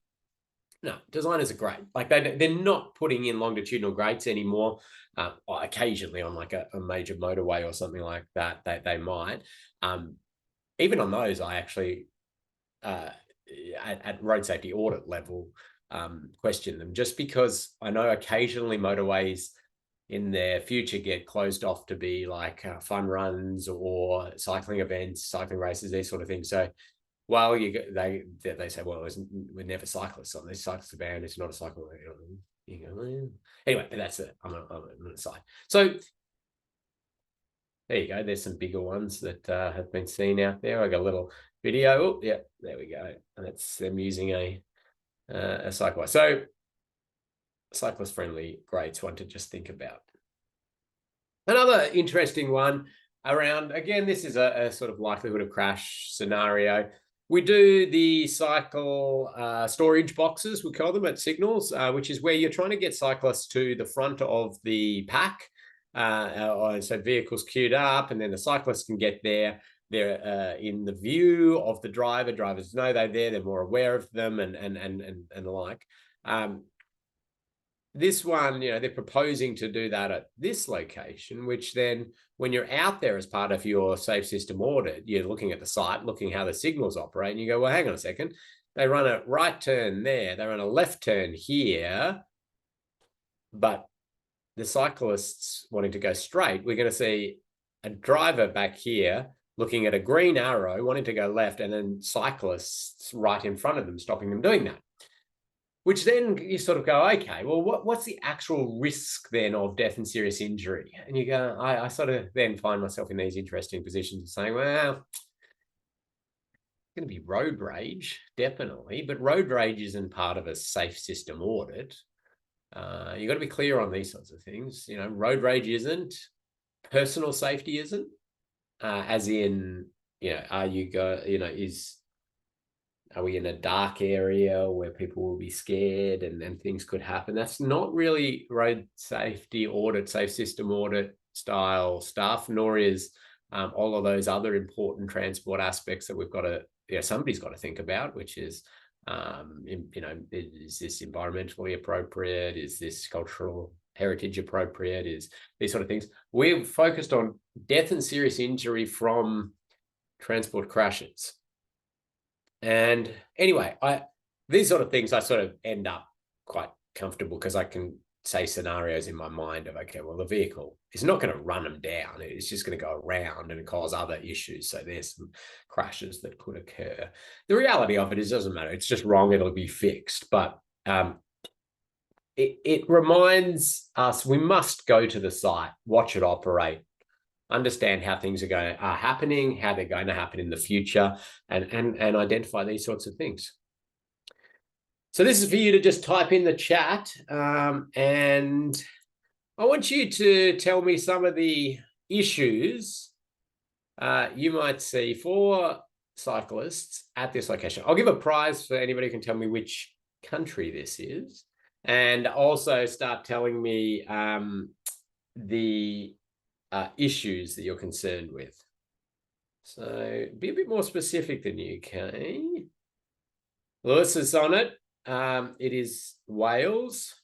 No, designers are great. Like they're not putting in longitudinal grades anymore. Occasionally on like a major motorway or something like that, they might. Even on those, I actually at road safety audit level question them, just because I know occasionally motorways in their future get closed off to be like fun runs or cycling events, cycling races, these sort of things. So while they say, well, we're never cyclists on this. Cyclists are banned. It's not a cycle. You go, well. Anyway, that's it. I'm an aside. So there you go. There's some bigger ones that have been seen out there. I got a little video. Oh, yeah, there we go. And that's them using a cycleway. So cyclist-friendly grades, one to just think about. Another interesting one around, again, this is a sort of likelihood of crash scenario. We do the cycle storage boxes, we call them, at signals, which is where you're trying to get cyclists to the front of the pack. So vehicles queued up, and then the cyclists can get there. They're in the view of the driver. Drivers know they're there. They're more aware of them, and the like. this one, they're proposing to do that at this location, which then when you're out there as part of your safe system audit, you're looking at the site, looking how the signals operate, and you go, well, hang on a second. They run a right turn there. They run a left turn here. But the cyclists wanting to go straight, we're going to see a driver back here looking at a green arrow, wanting to go left, and then cyclists right in front of them, stopping them doing that. Which then you sort of go, okay, well, what's the actual risk then of death and serious injury? And you go, I sort of then find myself in these interesting positions of saying, well, it's going to be road rage, definitely, but road rage isn't part of a safe system audit. You've got to be clear on these sorts of things. Road rage isn't, personal safety isn't, as in, are we in a dark area where people will be scared and things could happen? That's not really road safety audit, safe system audit style stuff, nor is all of those other important transport aspects that we've got to, somebody's got to think about, which is, is this environmentally appropriate? Is this cultural heritage appropriate? Is these sort of things. We're focused on death and serious injury from transport crashes. And anyway, these sort of things, I sort of end up quite comfortable because I can say scenarios in my mind of, okay, well, the vehicle is not going to run them down. It's just going to go around and cause other issues. So there's some crashes that could occur. The reality of it is, it doesn't matter. It's just wrong. It'll be fixed. But it reminds us we must go to the site, watch it operate, understand how things are happening, how they're going to happen in the future, and identify these sorts of things. So this is for you to just type in the chat, and I want you to tell me some of the issues you might see for cyclists at this location. I'll give a prize for anybody who can tell me which country this is, and also start telling me the issues that you're concerned with. So be a bit more specific than UK. Lewis is on it. It is Wales.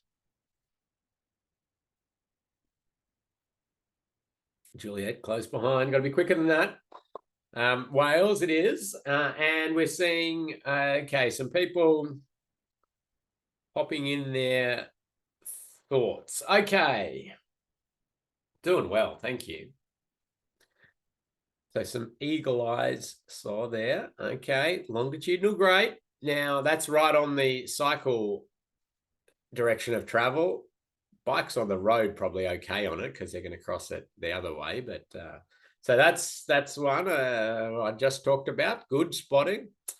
Juliet close behind. Got to be quicker than that. Wales it is. And we're seeing, okay, some people popping in their thoughts. Okay. Doing well, thank you. So some eagle eyes saw there. Okay, longitudinal, great. Now that's right on the cycle direction of travel. Bikes on the road probably okay on it because they're going to cross it the other way. But so that's one I just talked about. Good spotting. A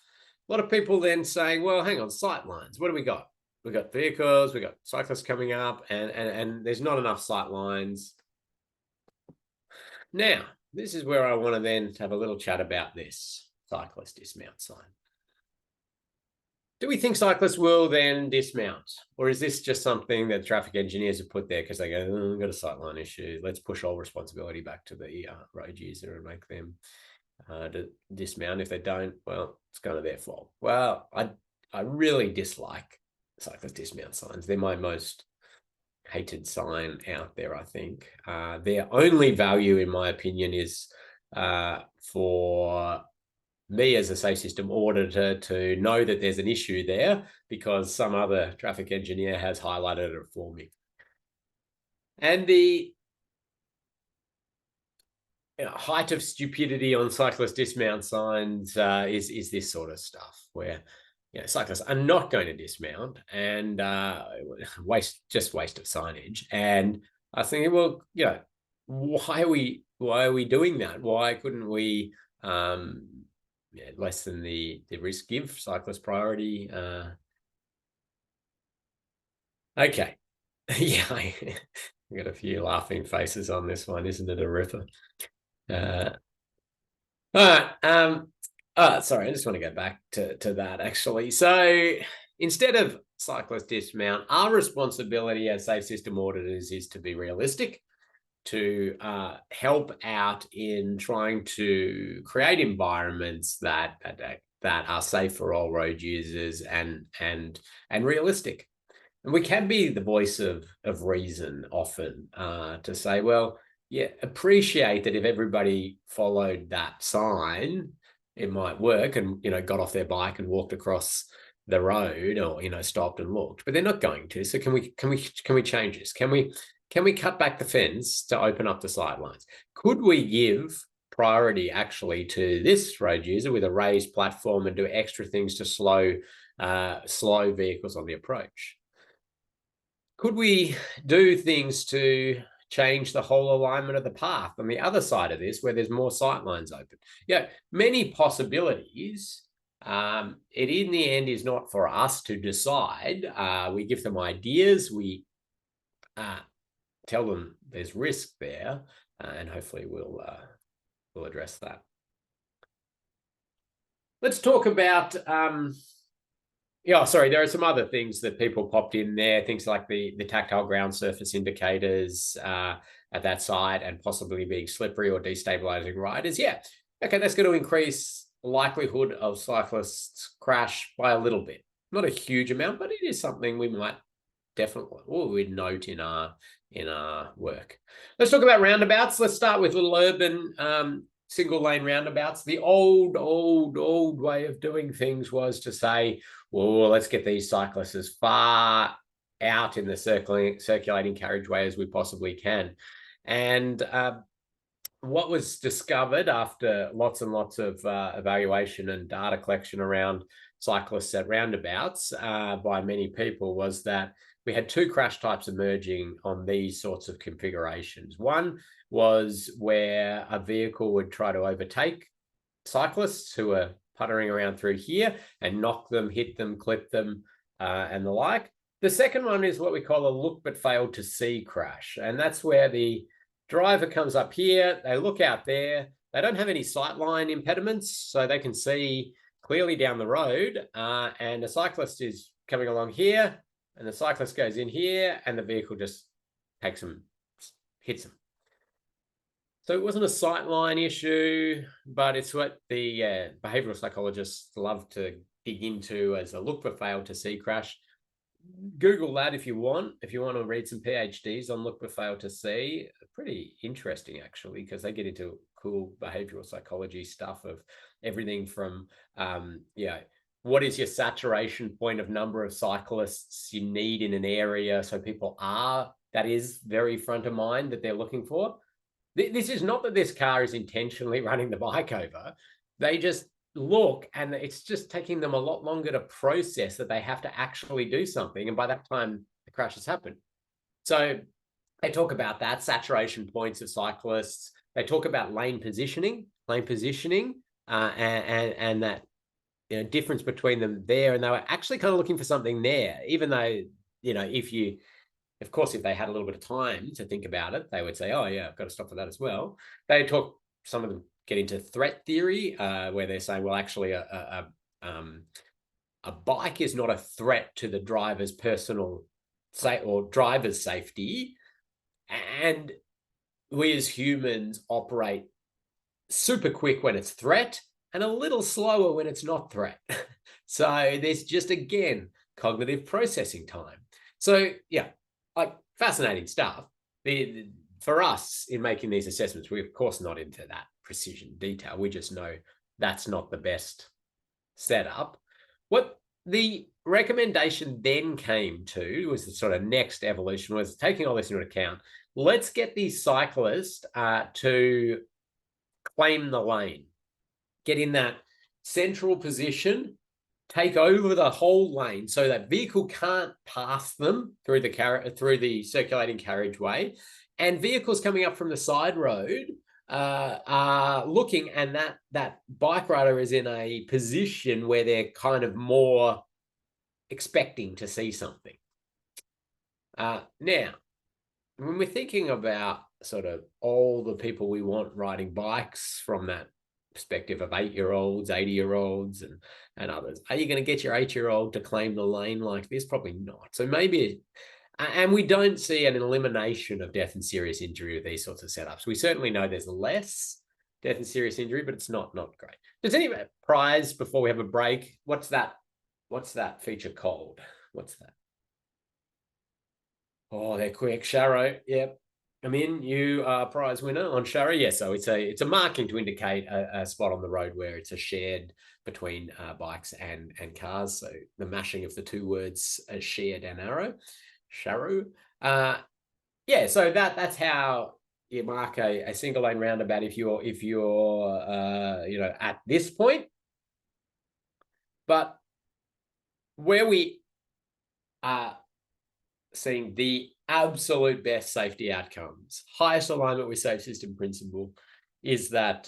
lot of people then saying, well, hang on, sight lines. What do we got? We've got vehicles, we've got cyclists coming up, and there's not enough sight lines. Now, this is where I want to then have a little chat about this cyclist dismount sign. Do we think cyclists will then dismount? Or is this just something that traffic engineers have put there because they go, oh, we've got a sightline issue. Let's push all responsibility back to the road user and make them to dismount. If they don't, well, it's kind of their fault. Well, I really dislike cyclist dismount signs. They're my most hated sign out there, I think. Their only value, in my opinion, is for me as a safe system auditor to know that there's an issue there because some other traffic engineer has highlighted it for me. And the height of stupidity on cyclist dismount signs is this sort of stuff where cyclists are not going to dismount and waste of signage. And I was thinking, well, why are we doing that? Why couldn't we lessen the risk, give cyclists priority? Okay. Yeah, I got a few laughing faces on this one. Isn't it a ripper? All right. Sorry, I just want to go back to that actually. So instead of cyclist dismount, our responsibility as safe system auditors is to be realistic, to help out in trying to create environments that are safe for all road users and realistic. And we can be the voice of reason often, to say, well, yeah, appreciate that if everybody followed that sign, it might work, and got off their bike and walked across the road, or stopped and looked. But they're not going to. So can we change this? Can we cut back the fence to open up the sidelines? Could we give priority actually to this road user with a raised platform and do extra things to slow vehicles on the approach? Could we do things to change the whole alignment of the path on the other side of this, where there's more sight lines open? Yeah, many possibilities. It in the end is not for us to decide. We give them ideas. We tell them there's risk there, and hopefully we'll address that. Let's talk about sorry, there are some other things that people popped in there, things like the tactile ground surface indicators at that site, and possibly being slippery or destabilizing riders. Yeah, okay, that's going to increase likelihood of cyclists crash by a little bit. Not a huge amount, but it is something we might definitely, we'd note in our work. Let's talk about roundabouts. Let's start with little urban single lane roundabouts. The old way of doing things was to say, well, let's get these cyclists as far out in the circulating carriageway as we possibly can. And what was discovered after lots and lots of evaluation and data collection around cyclists at roundabouts by many people was that we had two crash types emerging on these sorts of configurations. One was where a vehicle would try to overtake cyclists who are puttering around through here and knock them, hit them, clip them, and the like. The second one is what we call a look but fail to see crash. And that's where the driver comes up here, they look out there, they don't have any sightline impediments, so they can see clearly down the road, and the cyclist is coming along here, and the cyclist goes in here, and the vehicle just takes them, hits them. So it wasn't a sightline issue, but it's what the behavioral psychologists love to dig into as a look for fail to see crash. Google that if you want to read some PhDs on look for fail to see. Pretty interesting, actually, because they get into cool behavioral psychology stuff of everything from what is your saturation point of number of cyclists you need in an area, so people that is very front of mind that they're looking for. This is not that this car is intentionally running the bike over. They just look, and it's just taking them a lot longer to process that they have to actually do something, and by that time the crash has happened. So they talk about that, saturation points of cyclists. They talk about lane positioning, and that difference between them there. And they were actually kind of looking for something there, even though of course, if they had a little bit of time to think about it, they would say, oh yeah, I've got to stop for that as well. They talk, some of them get into threat theory, where they're saying, well, actually a bike is not a threat to the driver's personal or driver's safety. And we as humans operate super quick when it's threat and a little slower when it's not threat. So there's just, again, cognitive processing time. So yeah, like fascinating stuff. For us in making these assessments, we're of course not into that precision detail. We just know that's not the best setup. What the recommendation then came to was the sort of next evolution, was taking all this into account. Let's get these cyclists to claim the lane, get in that central position, take over the whole lane so that vehicle can't pass them through the circulating carriageway, and vehicles coming up from the side road are looking, and that bike rider is in a position where they're kind of more expecting to see something. Now, when we're thinking about sort of all the people we want riding bikes from that perspective of 8-year-olds, 80-year-olds, and others, are you going to get your 8-year-old to claim the lane like this? Probably not. So maybe, and we don't see an elimination of death and serious injury with these sorts of setups. We certainly know there's less death and serious injury, but it's not great. Does any prize before we have a break? What's that feature called? What's that? Oh, they're quick. Sharrow. Yep. I'm in. You are prize winner on Sharrow. Yeah, so it's a marking to indicate a spot on the road where it's a shared between bikes and cars. So the mashing of the two words shared and arrow. Sharrow. Yeah, so that's how you mark a single lane roundabout if you're at this point. But where we are seeing the absolute best safety outcomes, highest alignment with safe system principle, is that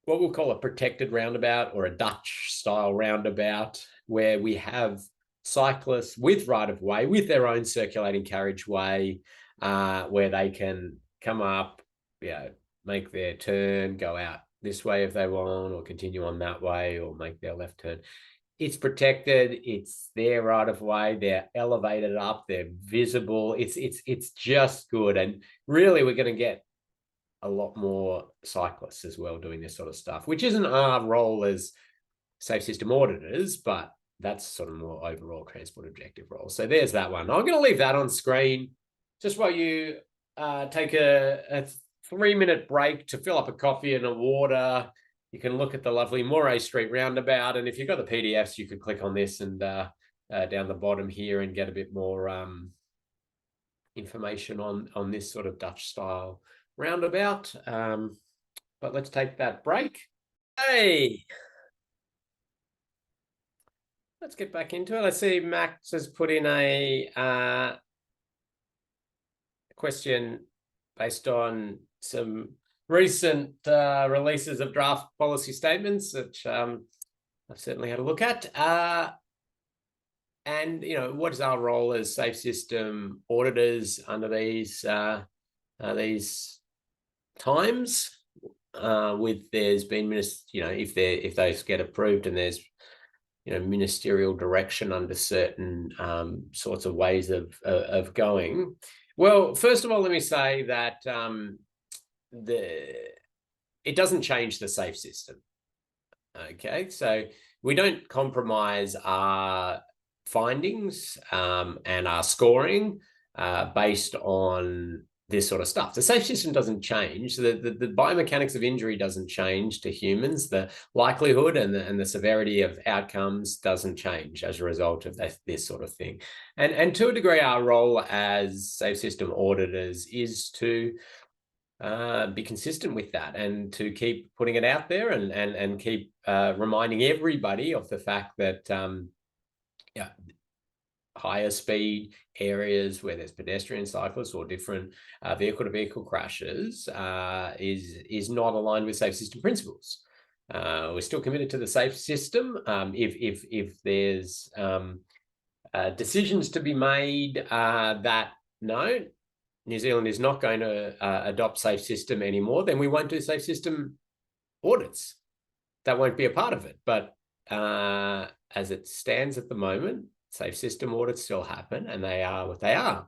what we'll call a protected roundabout or a Dutch style roundabout, where we have cyclists with right of way, with their own circulating carriageway, where they can come up, make their turn, go out this way if they want, or continue on that way, or make their left turn. It's protected. It's their right of way. They're elevated up. They're visible. It's just good. And really, we're going to get a lot more cyclists as well doing this sort of stuff, which isn't our role as safe system auditors, but that's sort of more overall transport objective role. So there's that one. I'm going to leave that on screen just while you take a 3-minute break to fill up a coffee and a water. You can look at the lovely Moray Street roundabout. And if you've got the PDFs, you could click on this and down the bottom here and get a bit more information on this sort of Dutch style roundabout. But let's take that break. Hey, let's get back into it. Let's see, Max has put in a question based on some recent releases of draft policy statements, which I've certainly had a look at. And, what is our role as safe system auditors under these times? There's been, if those get approved and there's, ministerial direction under certain sorts of ways of going. Well, first of all, let me say that it doesn't change the safe system. Okay, so we don't compromise our findings and our scoring based on this sort of stuff. The safe system doesn't change. The biomechanics of injury doesn't change to humans. The likelihood and the severity of outcomes doesn't change as a result of this sort of thing. And to a degree, our role as safe system auditors is to be consistent with that and to keep putting it out there and keep reminding everybody of the fact that higher speed areas where there's pedestrian, cyclists, or different vehicle-to-vehicle crashes is not aligned with safe system principles. We're still committed to the safe system. If there's decisions to be made that no, New Zealand is not going to adopt safe system anymore, then we won't do safe system audits. That won't be a part of it. But as it stands at the moment, safe system audits still happen, and they are what they are.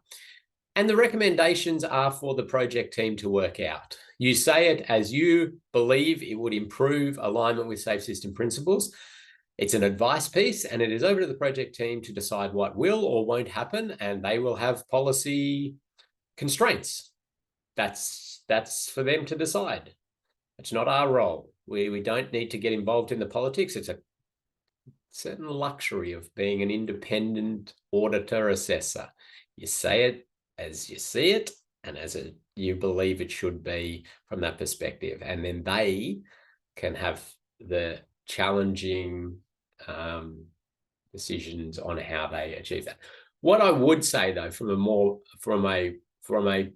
And the recommendations are for the project team to work out. You say it as you believe it would improve alignment with safe system principles. It's an advice piece, and it is over to the project team to decide what will or won't happen, and they will have policy constraints. That's for them to decide. It's not our role. We don't need to get involved in the politics. It's a certain luxury of being an independent auditor assessor. You say it as you see it and as you believe it should be from that perspective. And then they can have the challenging decisions on how they achieve that. What I would say, though, from a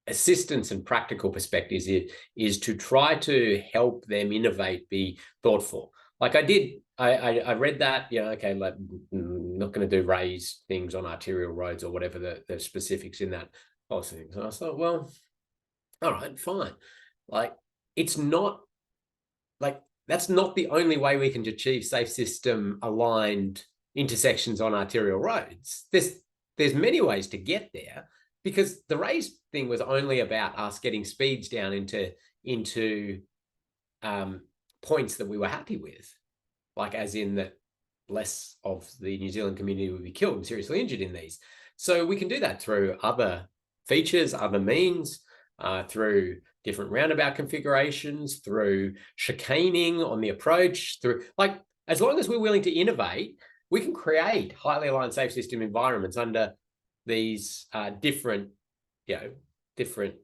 assistance and practical perspective is to try to help them innovate, be thoughtful. Like I read that, okay, like, not going to do raised things on arterial roads or whatever the specifics in that policy. So I thought, well, all right, fine. Like, it's not like that's not the only way we can achieve safe system aligned intersections on arterial roads. There's many ways to get there, because the raised thing was only about us getting speeds down into points that we were happy with, like as in that less of the New Zealand community would be killed and seriously injured in these. So we can do that through other features, other means, through different roundabout configurations, through chicaning on the approach, through like, as long as we're willing to innovate, we can create highly aligned safe system environments under these different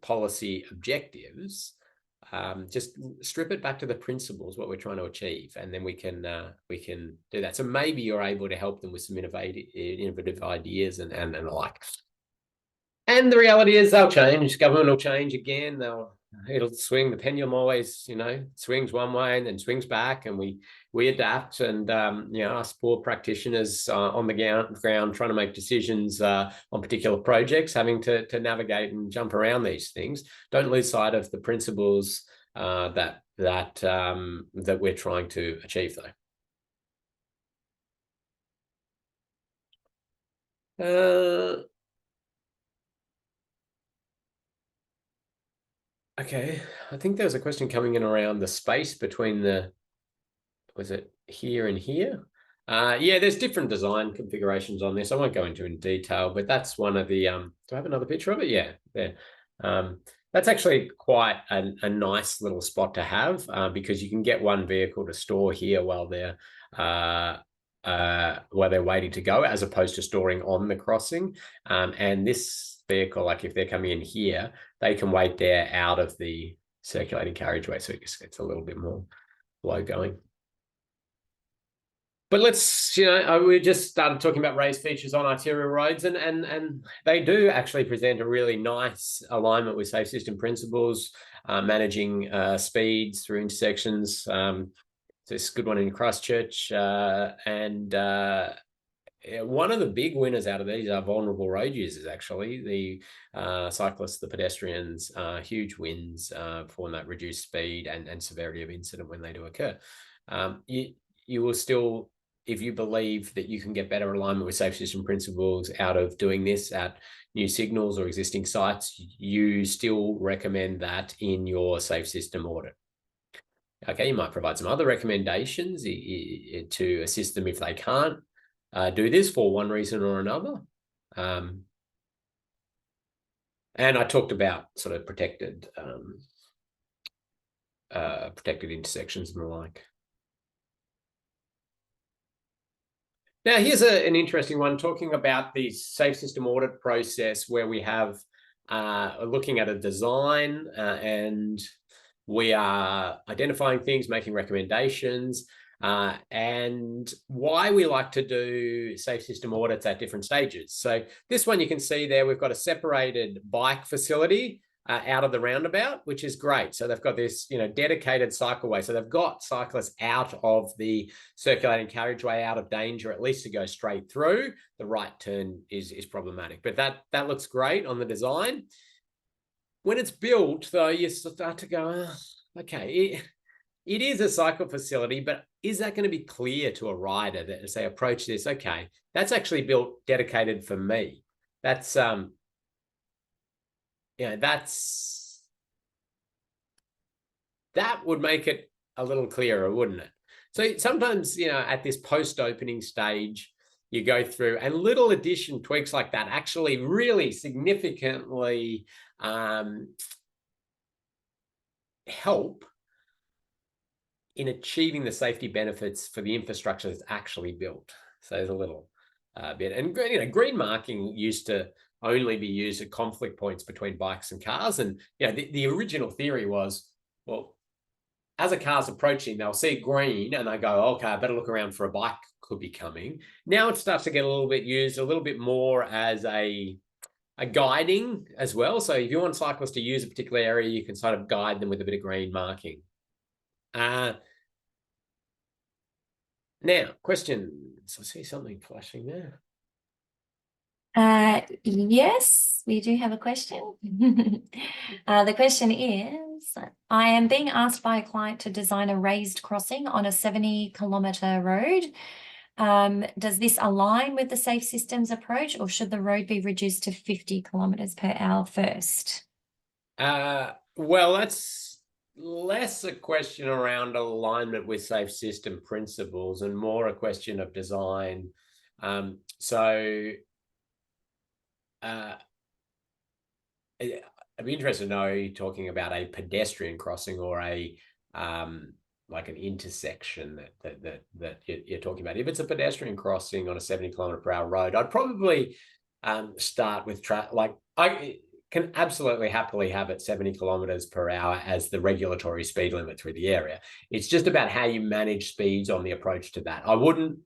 policy objectives. Just strip it back to the principles, what we're trying to achieve, and then we can do that. So maybe you're able to help them with some innovative ideas and the like. And the reality is they'll change. Government will change again. It'll swing. The pendulum always, swings one way and then swings back, and we adapt. And us poor practitioners on the ground trying to make decisions on particular projects, having to navigate and jump around these things. Don't lose sight of the principles that we're trying to achieve, though. Okay, I think there was a question coming in around the space between was it here and here? Yeah, there's different design configurations on this. I won't go into in detail, but that's one of the, do I have another picture of it? Yeah, there. That's actually quite a nice little spot to have because you can get one vehicle to store here while they're waiting to go, as opposed to storing on the crossing. And this vehicle, like if they're coming in here, they can wait there out of the circulating carriageway, so it's a little bit more low going. But let's, we just started talking about raised features on arterial roads, and they do actually present a really nice alignment with safe system principles, managing speeds through intersections. This good one in Christchurch, and one of the big winners out of these are vulnerable road users, actually. The cyclists, the pedestrians, huge wins for that reduced speed and severity of incident when they do occur. You will still, if you believe that you can get better alignment with safe system principles out of doing this at new signals or existing sites, you still recommend that in your safe system audit. Okay, you might provide some other recommendations to assist them if they can't do this for one reason or another. And I talked about sort of protected intersections and the like. Now, here's an interesting one, talking about the safe system audit process, where we have looking at a design and we are identifying things, making recommendations, and why we like to do safe system audits at different stages. So this one you can see there, we've got a separated bike facility out of the roundabout, which is great. So they've got this, dedicated cycleway. So they've got cyclists out of the circulating carriageway, out of danger, at least to go straight through. The right turn is problematic, but that looks great on the design. When it's built, though, you start to go, okay, it is a cycle facility, but is that going to be clear to a rider that as they approach this, okay, that's actually built dedicated for me? That's that would make it a little clearer, wouldn't it? So sometimes, at this post-opening stage, you go through, and little addition tweaks like that actually really significantly help in achieving the safety benefits for the infrastructure that's actually built. So there's a little bit. And green marking used to only be used at conflict points between bikes and cars. And the original theory was, well, as a car's approaching, they'll see green and they go, okay, I better look around for a bike could be coming. Now it starts to get a little bit used a little bit more as a guiding as well. So if you want cyclists to use a particular area, you can sort of guide them with a bit of green marking. Now, questions. I see something flashing there. Yes, we do have a question. The question is, I am being asked by a client to design a raised crossing on a 70-kilometre road. Does this align with the safe systems approach, or should the road be reduced to 50 kilometres per hour first? Well, that's less a question around alignment with safe system principles and more a question of design. So I'd be interested to know, you talking about a pedestrian crossing or a like an intersection that you're talking about. If it's a pedestrian crossing on a 70 km/h road, I'd probably start with like I can absolutely happily have it 70 km/h as the regulatory speed limit through the area. It's just about how you manage speeds on the approach to that. I wouldn't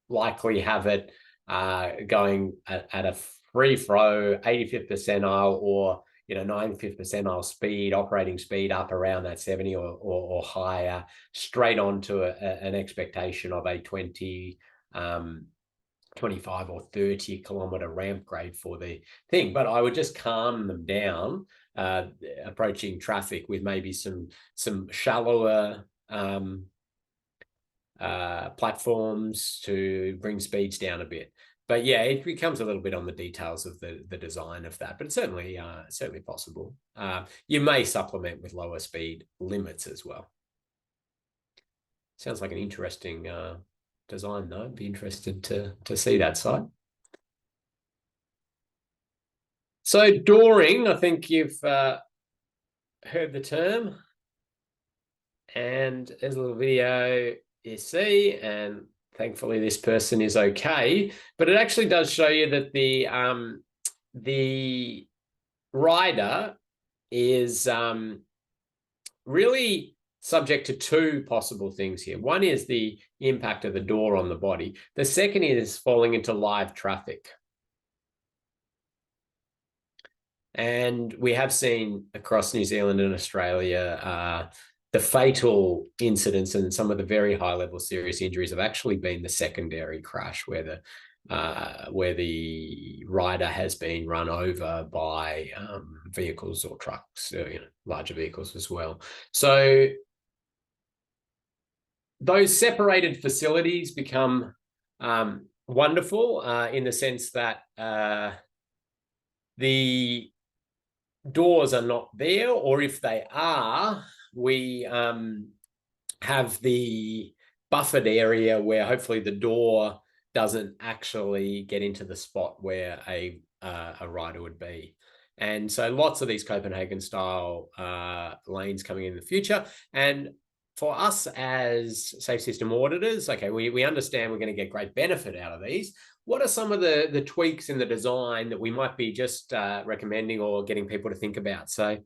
likely have it going at a free throw 85th percentile or 95th percentile speed, operating speed up around that 70 or higher, straight on to an expectation of a 20, 25 or 30 km ramp grade for the thing. But I would just calm them down, approaching traffic with maybe some shallower platforms to bring speeds down a bit. But yeah, it becomes a little bit on the details of the design of that, but it's certainly possible. You may supplement with lower speed limits as well. Sounds like an interesting design, though. I'd be interested to see that site. So dooring, I think you've heard the term, and there's a little video you see, and thankfully this person is okay, but it actually does show you that the rider is really subject to two possible things here. One is the impact of the door on the body. The second is falling into live traffic. And we have seen across New Zealand and Australia, the fatal incidents and some of the very high-level serious injuries have actually been the secondary crash, where the rider has been run over by vehicles or trucks, larger vehicles as well. So those separated facilities become wonderful in the sense that the doors are not there, or if they are, we have the buffered area where hopefully the door doesn't actually get into the spot where a rider would be. And so lots of these Copenhagen style lanes coming in the future. And for us as safe system auditors, okay, we understand we're going to get great benefit out of these. What are some of the tweaks in the design that we might be just recommending or getting people to think about? So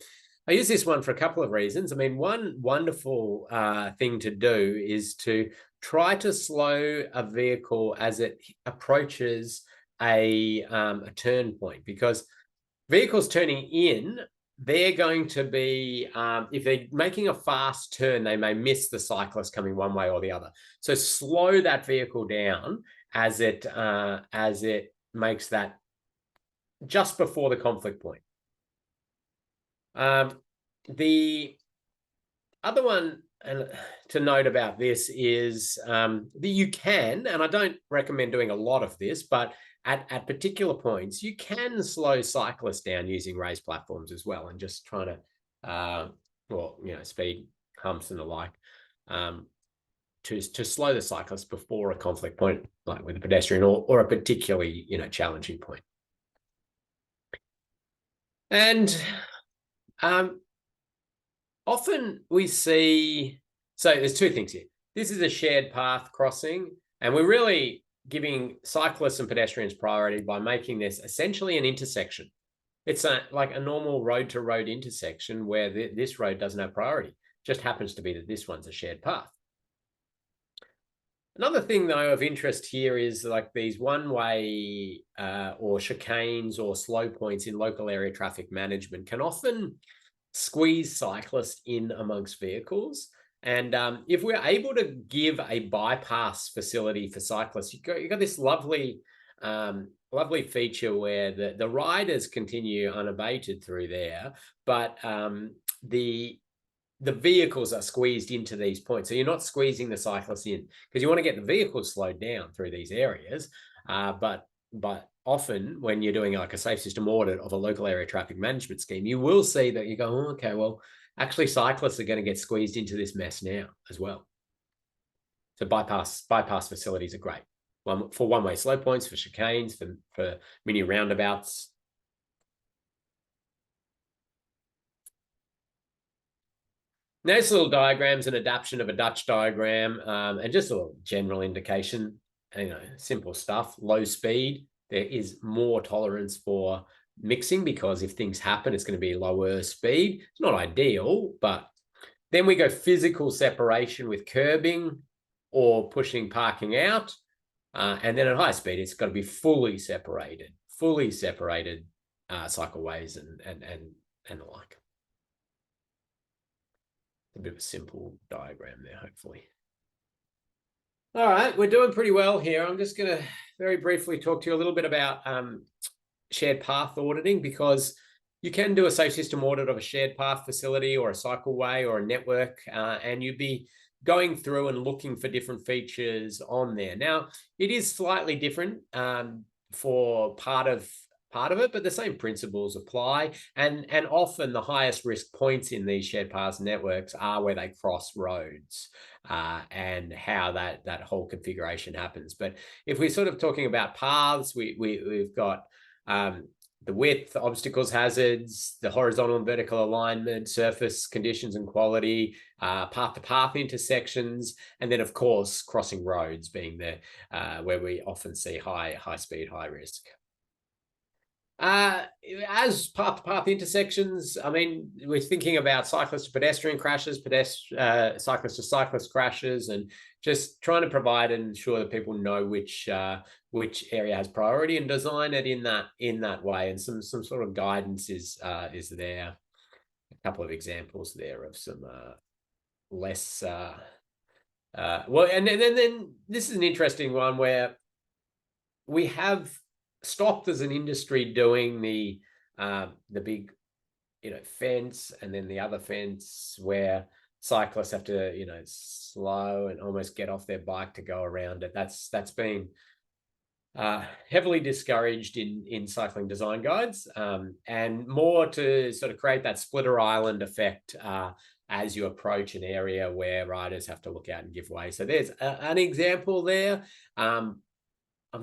I use this one for a couple of reasons. I mean, one wonderful thing to do is to try to slow a vehicle as it approaches a turn point, because vehicles turning in, they're going to be, if they're making a fast turn, they may miss the cyclist coming one way or the other. So slow that vehicle down as it makes that just before the conflict point. The other one to note about this is that you can, and I don't recommend doing a lot of this, but at particular points, you can slow cyclists down using raised platforms as well, and just trying to, speed humps and the like, to slow the cyclist before a conflict point, like with a pedestrian or a particularly, challenging point. And often we see, so there's two things here. This is a shared path crossing, and we're really giving cyclists and pedestrians priority by making this essentially an intersection. It's like a normal road-to-road intersection where this road doesn't have priority. It just happens to be that this one's a shared path. Another thing, though, of interest here is like these one-way or chicanes or slow points in local area traffic management can often squeeze cyclists in amongst vehicles. And if we're able to give a bypass facility for cyclists, you got this lovely feature where the riders continue unabated through there, but the vehicles are squeezed into these points. So you're not squeezing the cyclists in, because you want to get the vehicles slowed down through these areas. But often when you're doing like a safe system audit of a local area traffic management scheme, you will see that you go, oh, okay, well, actually cyclists are going to get squeezed into this mess now as well. So bypass facilities are great. For one-way slow points, for chicanes, for mini roundabouts, Now, this little diagram is an adaptation of a Dutch diagram, and just a little general indication, simple stuff, low speed. There is more tolerance for mixing because if things happen, it's going to be lower speed. It's not ideal, but then we go physical separation with curbing or pushing parking out. And then at high speed, it's got to be fully separated cycleways and the like. A bit of a simple diagram there, hopefully. All right, we're doing pretty well here. I'm just going to very briefly talk to you a little bit about shared path auditing, because you can do a safe system audit of a shared path facility or a cycleway or a network, and you'd be going through and looking for different features on there. Now, it is slightly different for part of it, but the same principles apply. And often the highest risk points in these shared paths networks are where they cross roads, and how that whole configuration happens. But if we're sort of talking about paths, we've got the width, obstacles, hazards, the horizontal and vertical alignment, surface conditions and quality, path-to-path intersections, and then, of course, crossing roads being where we often see high speed, high risk. As path-to-path intersections, I mean, we're thinking about cyclist to pedestrian crashes, cyclist to cyclist crashes, and just trying to provide and ensure that people know which area has priority and design it in that way. And some sort of guidance is there. A couple of examples there of some less well, and then this is an interesting one where we have stopped as an industry doing the big fence, and then the other fence where cyclists have to slow and almost get off their bike to go around it. That's been heavily discouraged in cycling design guides, and more to sort of create that splitter island effect as you approach an area where riders have to look out and give way. So there's an example there. I'm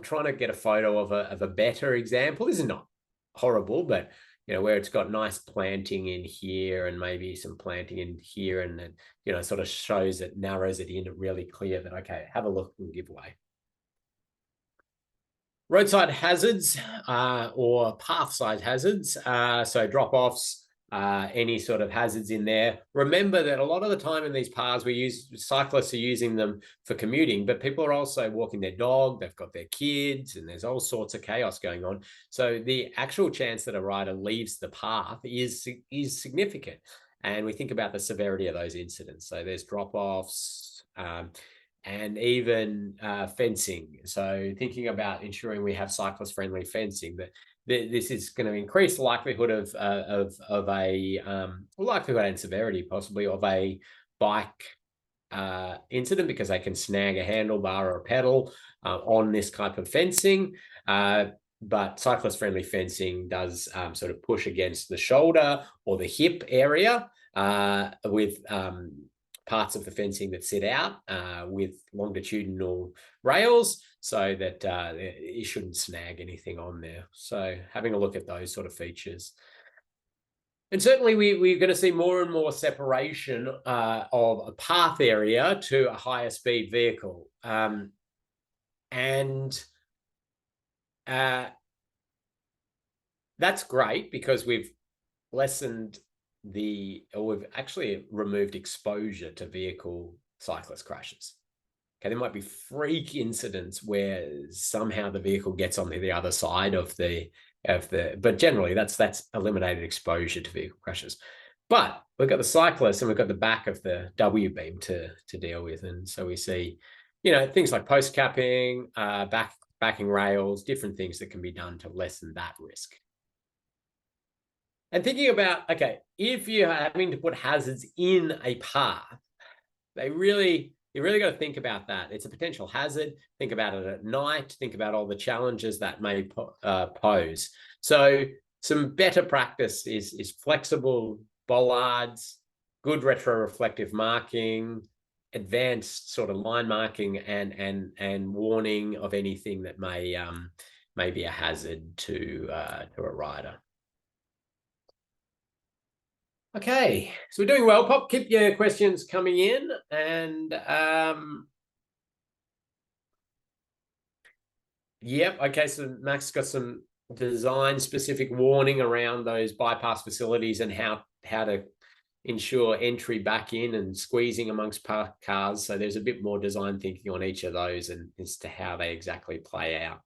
trying to get a photo of a better example. This is not horrible, but where it's got nice planting in here and maybe some planting in here, and then sort of shows it, narrows it in, really clear that okay, have a look and give way. Roadside hazards or path side hazards, so drop-offs, any sort of hazards in there. Remember that a lot of the time in these paths, cyclists are using them for commuting, but people are also walking their dog, they've got their kids, and there's all sorts of chaos going on. So the actual chance that a rider leaves the path is significant. And we think about the severity of those incidents. So there's drop-offs, and even fencing. So thinking about ensuring we have cyclist-friendly fencing, that this is going to increase the likelihood of likelihood and severity possibly of a bike incident, because they can snag a handlebar or a pedal on this type of fencing. But cyclist-friendly fencing does sort of push against the shoulder or the hip area with parts of the fencing that sit out with longitudinal rails, so that it shouldn't snag anything on there. So having a look at those sort of features. And certainly we're going to see more and more separation of a path area to a higher speed vehicle. And that's great, because we've lessened we've actually removed exposure to vehicle cyclist crashes. Okay, there might be freak incidents where somehow the vehicle gets on the other side of but generally that's eliminated exposure to vehicle crashes. But we've got the cyclist and we've got the back of the W beam to deal with, and so we see, things like post capping, backing rails, different things that can be done to lessen that risk. And thinking about, okay, if you're having to put hazards in a path, you really got to think about that. It's a potential hazard. Think about it at night. Think about all the challenges that may pose. So some better practice is flexible bollards, good retroreflective marking, advanced sort of line marking, and warning of anything that may be a hazard to a rider. Okay, so we're doing well. Pop, keep your questions coming in, and yep. Okay, so Max got some design-specific warning around those bypass facilities and how to ensure entry back in and squeezing amongst parked cars. So there's a bit more design thinking on each of those and as to how they exactly play out.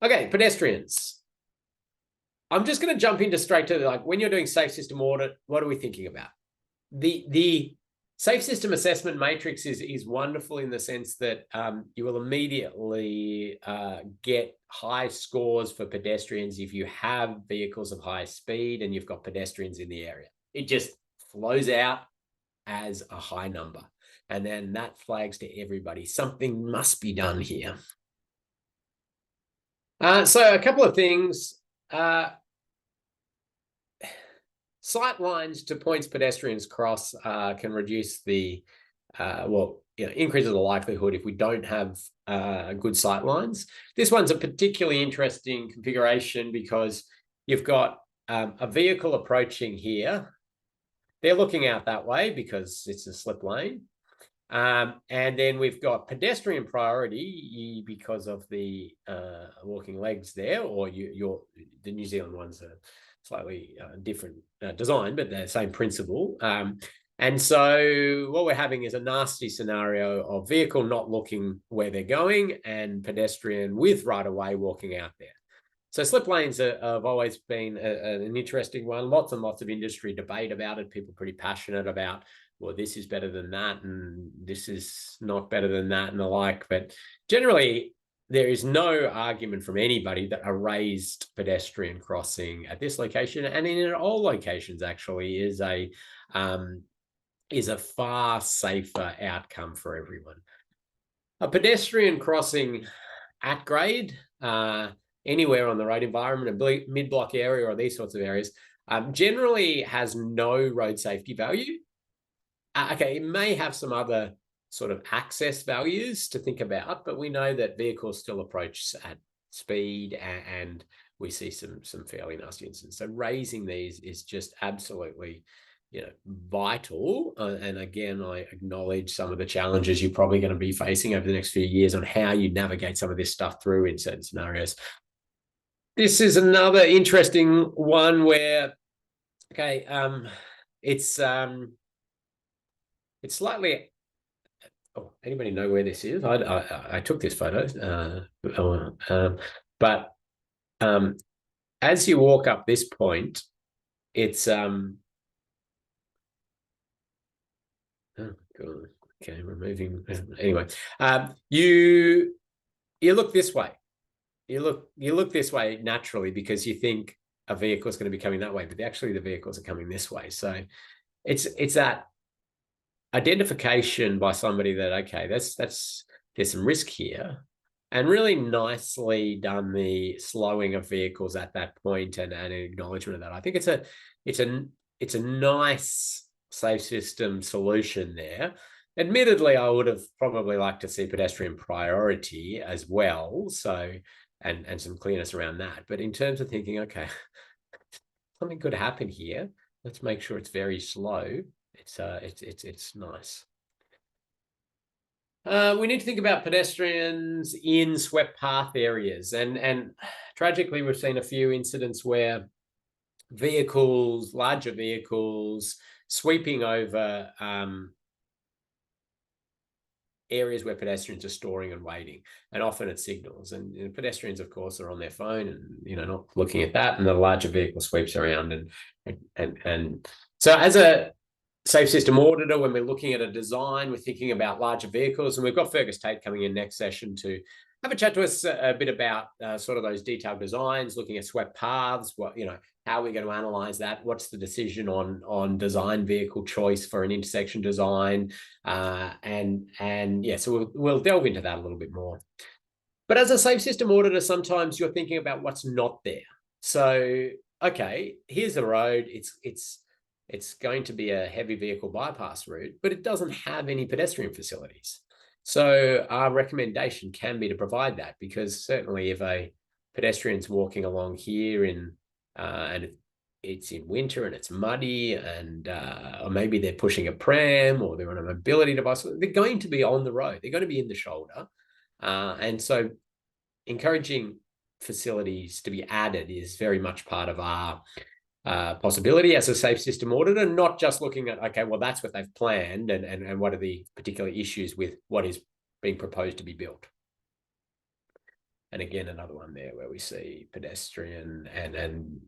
Okay, pedestrians. I'm just going to jump into straight to like when you're doing safe system audit, what are we thinking about? The safe system assessment matrix is wonderful in the sense that you will immediately get high scores for pedestrians if you have vehicles of high speed and you've got pedestrians in the area. It just flows out as a high number. And then that flags to everybody. Something must be done here. So a couple of things. Sight lines to points pedestrians cross can reduce the, increases the likelihood if we don't have good sight lines. This one's a particularly interesting configuration because you've got a vehicle approaching here. They're looking out that way because it's a slip lane. And then we've got pedestrian priority because of the walking legs there, or the New Zealand ones are slightly different design, but the same principle. And so what we're having is a nasty scenario of vehicle not looking where they're going and pedestrian with right of way walking out there. So slip lanes have always been an interesting one. Lots and lots of industry debate about it. People pretty passionate about, well, this is better than that, and this is not better than that, and the like. But generally, there is no argument from anybody that a raised pedestrian crossing at this location and in all locations actually is a far safer outcome for everyone. A pedestrian crossing at grade, anywhere on the road environment, a mid-block area or these sorts of areas, generally has no road safety value. Okay, it may have some other sort of access values to think about, but we know that vehicles still approach at speed and we see some fairly nasty incidents. So raising these is just absolutely, vital. And again, I acknowledge some of the challenges you're probably going to be facing over the next few years on how you navigate some of this stuff through in certain scenarios. This is another interesting one where, okay, it's slightly. Oh, anybody know where this is? I took this photo, but as you walk up this point, it's oh God, okay, removing anyway. You look this way. You look this way naturally because you think a vehicle is going to be coming that way, but actually the vehicles are coming this way. So it's that identification by somebody that, okay, there's some risk here, and really nicely done the slowing of vehicles at that point and an acknowledgement of that. I think it's a nice safe system solution there. Admittedly, I would have probably liked to see pedestrian priority as well, so and some clearness around that. But in terms of thinking, okay, something could happen here, let's make sure it's very slow. It's nice. We need to think about pedestrians in swept path areas, and tragically, we've seen a few incidents where larger vehicles, sweeping over areas where pedestrians are storing and waiting, and often at signals. And pedestrians, of course, are on their phone and not looking at that, and the larger vehicle sweeps around and so as a safe system auditor, when we're looking at a design, we're thinking about larger vehicles, and we've got Fergus Tate coming in next session to have a chat to us a bit about sort of those detailed designs, looking at swept paths, how are we going to analyze that? What's the decision on design vehicle choice for an intersection design? So we'll delve into that a little bit more. But as a safe system auditor, sometimes you're thinking about what's not there. So, okay, here's the road. It's going to be a heavy vehicle bypass route, but it doesn't have any pedestrian facilities. So our recommendation can be to provide that, because certainly if a pedestrian's walking along here and it's in winter and it's muddy, and or maybe they're pushing a pram or they're on a mobility device, they're going to be on the road. They're going to be in the shoulder. And so encouraging facilities to be added is very much part of our possibility as a safe system auditor, not just looking at, okay, well, that's what they've planned and what are the particular issues with what is being proposed to be built. And again, another one there where we see pedestrian, and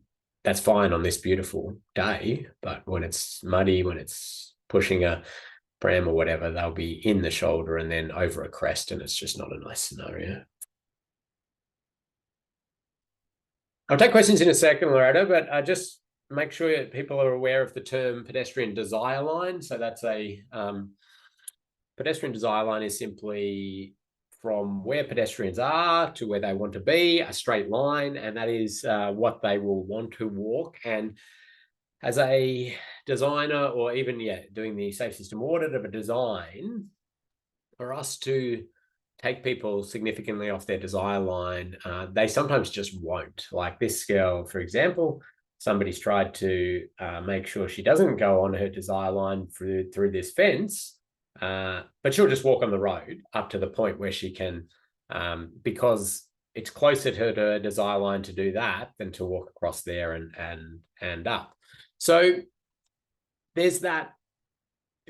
that's fine on this beautiful day, but when it's muddy, when it's pushing a pram or whatever, they'll be in the shoulder and then over a crest, and it's just not a nice scenario. I'll take questions in a second, Loretta, but just make sure that people are aware of the term pedestrian desire line. So that's a pedestrian desire line is simply from where pedestrians are to where they want to be, a straight line, and that is what they will want to walk. And as a designer, or even doing the safe system audit of a design, for us to take people significantly off their desire line, they sometimes just won't. Like this girl, for example, somebody's tried to make sure she doesn't go on her desire line through this fence, but she'll just walk on the road up to the point where she can, because it's closer to her desire line to do that than to walk across there and up. So there's that.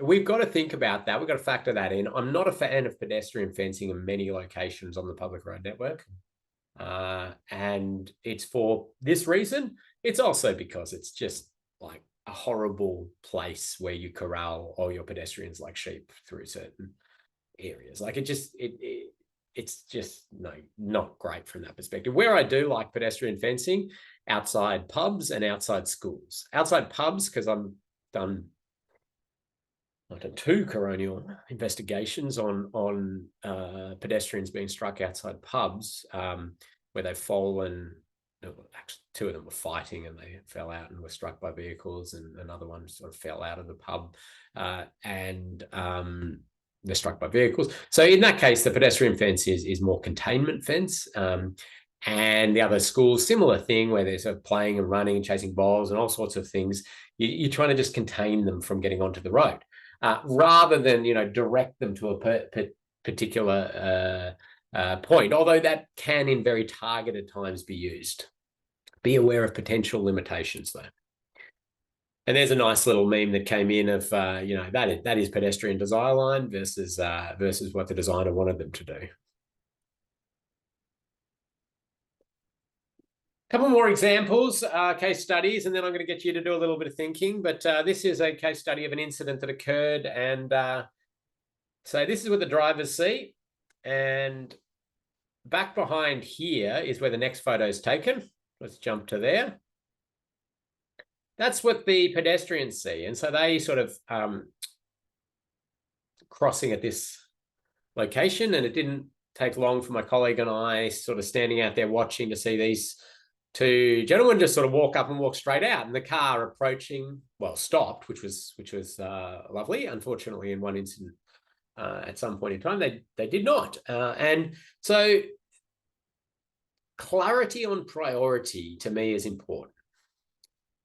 We've got to think about that. We've got to factor that in. I'm not a fan of pedestrian fencing in many locations on the public road network. And it's for this reason. It's also because it's just like a horrible place where you corral all your pedestrians like sheep through certain areas. Like it's just not great from that perspective. Where I do like pedestrian fencing, outside pubs and outside schools. Outside pubs, because I've done 2 coronial investigations on pedestrians being struck outside pubs, where they've fallen. Actually, 2 of them were fighting and they fell out and were struck by vehicles, and another one sort of fell out of the pub and they're struck by vehicles. So in that case, the pedestrian fence is more containment fence. And the other schools, similar thing, where they're sort of playing and running and chasing balls and all sorts of things. You're trying to just contain them from getting onto the road. Rather than direct them to a particular point, although that can in very targeted times be used. Be aware of potential limitations though. And there's a nice little meme that came in of that is pedestrian desire line versus what the designer wanted them to do. Couple more examples, case studies, and then I'm going to get you to do a little bit of thinking. But this is a case study of an incident that occurred. And so this is what the drivers see. And back behind here is where the next photo is taken. Let's jump to there. That's what the pedestrians see. And so they sort of crossing at this location. And it didn't take long for my colleague and I sort of standing out there watching to see these 2 gentlemen just sort of walk up and walk straight out, and the car approaching, stopped, which was lovely. Unfortunately, in one incident, at some point in time, they did not. And so clarity on priority to me is important.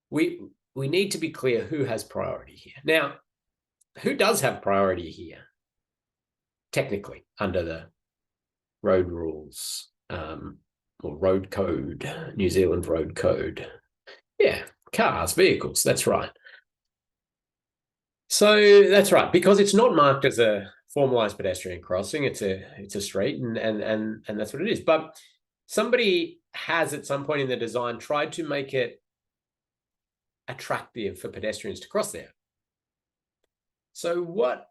We need to be clear who has priority here. Now, who does have priority here? Technically, under the road rules, or road code, New Zealand road code. Yeah, cars, vehicles, that's right. So that's right, because it's not marked as a formalized pedestrian crossing, it's a street, and that's what it is. But somebody has at some point in the design tried to make it attractive for pedestrians to cross there. So what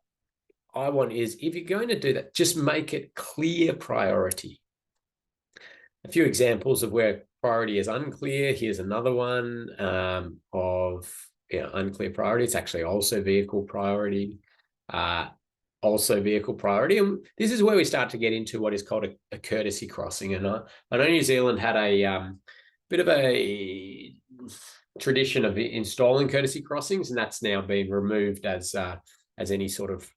I want is, if you're going to do that, just make it clear priority. A few examples of where priority is unclear. Here's another one of unclear priority. It's actually also vehicle priority. Also vehicle priority. And this is where we start to get into what is called a courtesy crossing. And I know New Zealand had a bit of a tradition of installing courtesy crossings, and that's now been removed as any sort of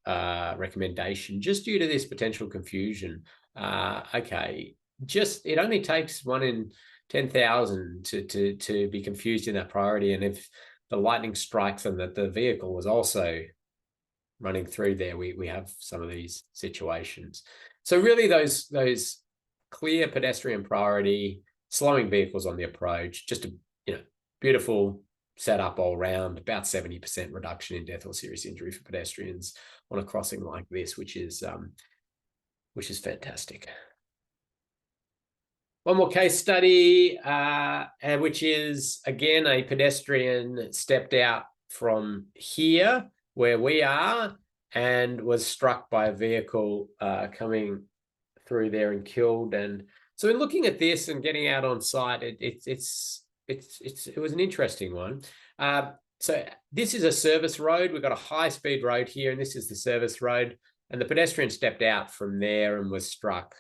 recommendation, just due to this potential confusion. Okay. It only takes 1 in 10,000 to be confused in that priority. And if the lightning strikes and that the vehicle was also running through there, we have some of these situations. So really those clear pedestrian priority, slowing vehicles on the approach, just a beautiful setup all round, about 70% reduction in death or serious injury for pedestrians on a crossing like this, which is fantastic. One more case study, which is, again, a pedestrian stepped out from here where we are and was struck by a vehicle coming through there and killed. And so in looking at this and getting out on site, it was an interesting one. So this is a service road. We've got a high-speed road here, and this is the service road. And the pedestrian stepped out from there and was struck.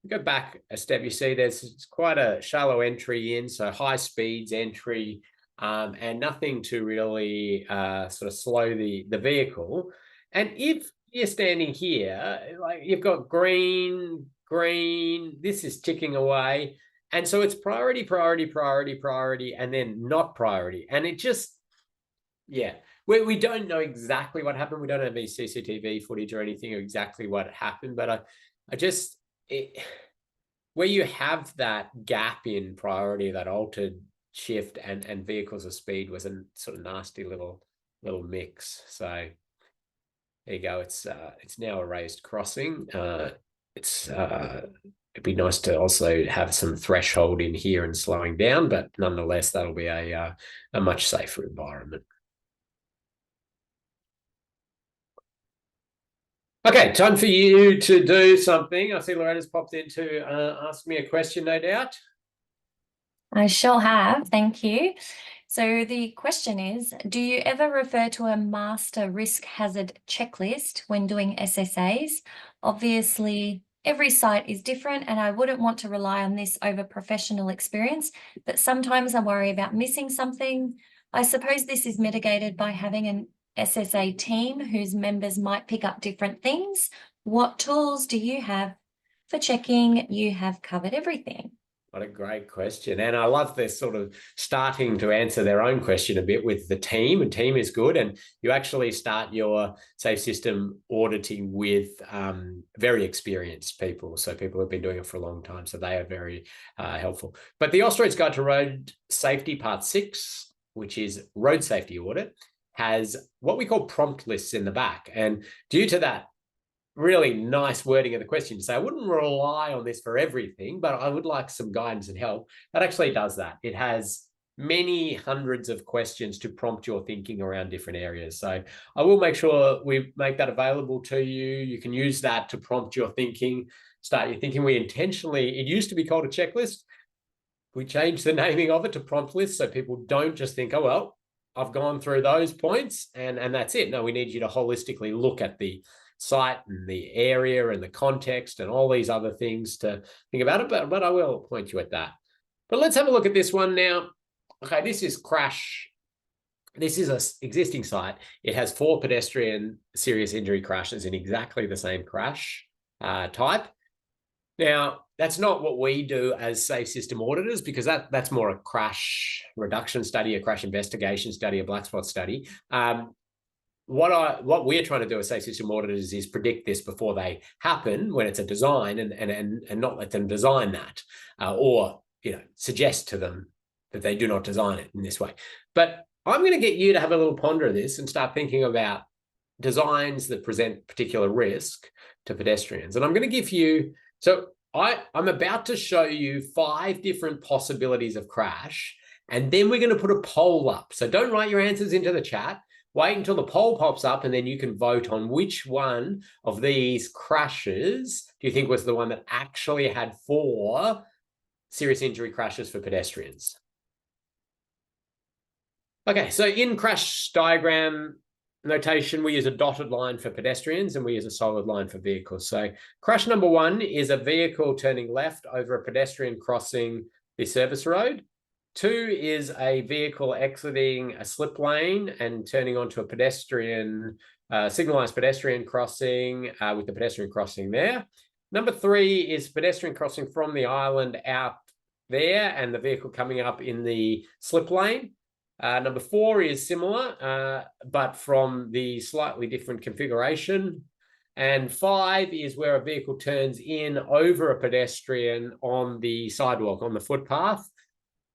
Go back a step, you see there's quite a shallow entry in, so high speeds entry, and nothing to really sort of slow the vehicle. And if you're standing here, like you've got green, this is ticking away. And so it's priority, and then not priority. And it just, yeah, we don't know exactly what happened. We don't have any CCTV footage or anything of exactly what happened, but where you have that gap in priority, that altered shift and vehicles of speed was a sort of nasty little mix. So there you go. It's now a raised crossing. It'd be nice to also have some threshold in here and slowing down, but nonetheless, that'll be a much safer environment. Okay, time for you to do something. I see Loretta's popped in to ask me a question, no doubt. I sure have, thank you. So the question is, do you ever refer to a master risk hazard checklist when doing SSAs? Obviously, every site is different and I wouldn't want to rely on this over professional experience, but sometimes I worry about missing something. I suppose this is mitigated by having an SSA team whose members might pick up different things. What tools do you have for checking you have covered everything? What a great question. And I love this sort of starting to answer their own question a bit with the team, and team is good. And you actually start your safe system auditing with very experienced people. So people who've been doing it for a long time. So they are very helpful. But the Austra's Guide to Road Safety Part 6, which is road safety audit, has what we call prompt lists in the back. And due to that really nice wording of the question to say, I wouldn't rely on this for everything, but I would like some guidance and help, that actually does that. It has many hundreds of questions to prompt your thinking around different areas. So I will make sure we make that available to you. You can use that to prompt your thinking, start your thinking. It used to be called a checklist. We changed the naming of it to prompt list so people don't just think, oh, well, I've gone through those points and that's it. No, we need you to holistically look at the site and the area and the context and all these other things to think about it, but I will point you at that. But let's have a look at this one now. Okay, this is crash. This is an existing site. It has 4 pedestrian serious injury crashes in exactly the same crash type. Now, that's not what we do as safe system auditors, because that's more a crash reduction study, a crash investigation study, a black spot study. What we're trying to do as safe system auditors is predict this before they happen when it's a design and not let them design that or suggest to them that they do not design it in this way. But I'm going to get you to have a little ponder of this and start thinking about designs that present particular risk to pedestrians. And I'm going to give you, so I'm about to show you 5 different possibilities of crash, and then we're going to put a poll up. So don't write your answers into the chat. Wait until the poll pops up, and then you can vote on which one of these crashes do you think was the one that actually had 4 serious injury crashes for pedestrians. Okay, so in crash diagram notation, we use a dotted line for pedestrians and we use a solid line for vehicles. So crash number 1 is a vehicle turning left over a pedestrian crossing the service road. 2 is a vehicle exiting a slip lane and turning onto a pedestrian, signalized pedestrian crossing with the pedestrian crossing there. Number 3 is pedestrian crossing from the island out there and the vehicle coming up in the slip lane. Number 4 is similar, but from the slightly different configuration. And 5 is where a vehicle turns in over a pedestrian on the sidewalk, on the footpath.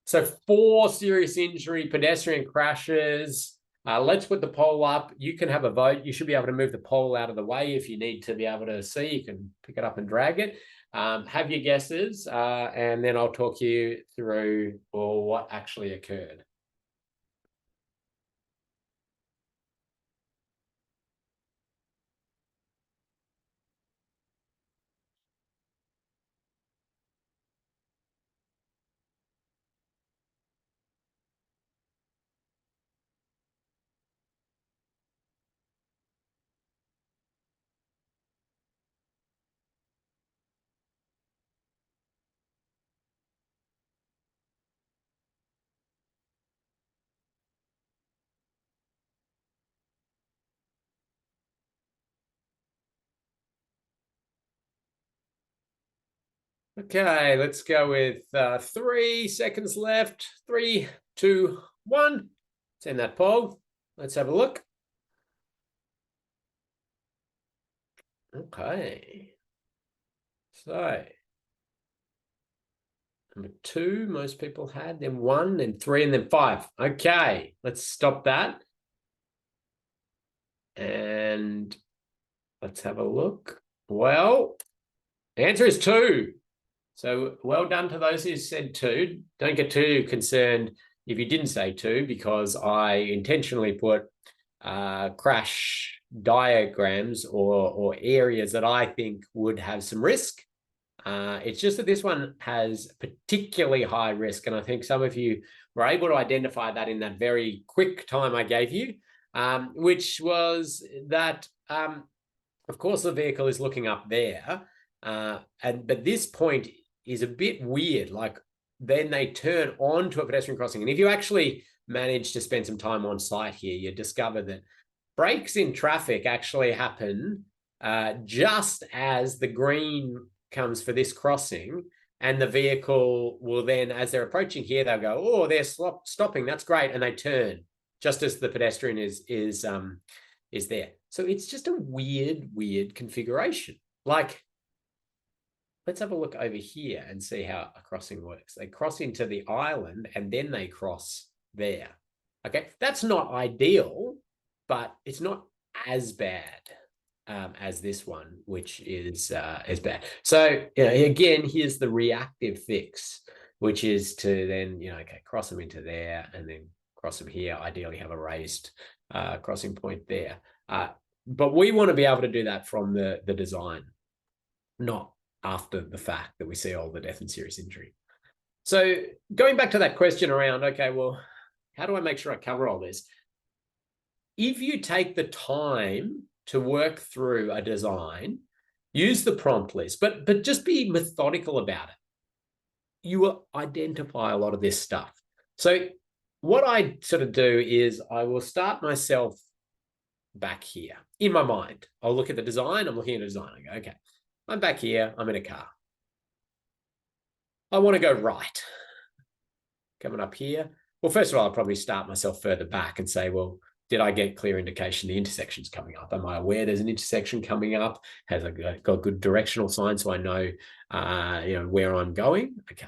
So 4 serious injury pedestrian crashes. Let's put the poll up. You can have a vote. You should be able to move the poll out of the way if you need to be able to see. You can pick it up and drag it. Have your guesses, and then I'll talk you through what actually occurred. Okay, let's go with 3 seconds left. 3, 2, 1. Send that poll. Let's have a look. Okay. So, number 2, most people had, then 1, then 3, and then 5. Okay, let's stop that. And let's have a look. Well, the answer is 2. So well done to those who said 2. Don't get too concerned if you didn't say 2, because I intentionally put crash diagrams or areas that I think would have some risk. It's just that this one has particularly high risk, and I think some of you were able to identify that in that very quick time I gave you, which was that, of course, the vehicle is looking up there, but this point is a bit weird. Like, then they turn onto a pedestrian crossing, and if you actually manage to spend some time on site here, you discover that breaks in traffic actually happen just as the green comes for this crossing, and the vehicle will then, as they're approaching here, they'll go, oh, they're stopping, that's great, and they turn just as the pedestrian is there. So it's just a weird configuration. Like, let's have a look over here and see how a crossing works. They cross into the island and then they cross there. Okay, that's not ideal, but it's not as bad as this one, which is bad. So again, here's the reactive fix, which is to then, okay, cross them into there and then cross them here. Ideally have a raised crossing point there. But we want to be able to do that from the design, not after the fact that we see all the death and serious injury. So going back to that question around, okay, well, how do I make sure I cover all this? If you take the time to work through a design, use the prompt list, but just be methodical about it. You will identify a lot of this stuff. So what I sort of do is I will start myself back here in my mind. I'll look at the design. I'm looking at the design. I go, okay, I'm back here. I'm in a car. I want to go right. Coming up here. Well, first of all, I'll probably start myself further back and say, well, did I get clear indication the intersection's coming up? Am I aware there's an intersection coming up? Has I got good directional signs so I know, where I'm going? Okay.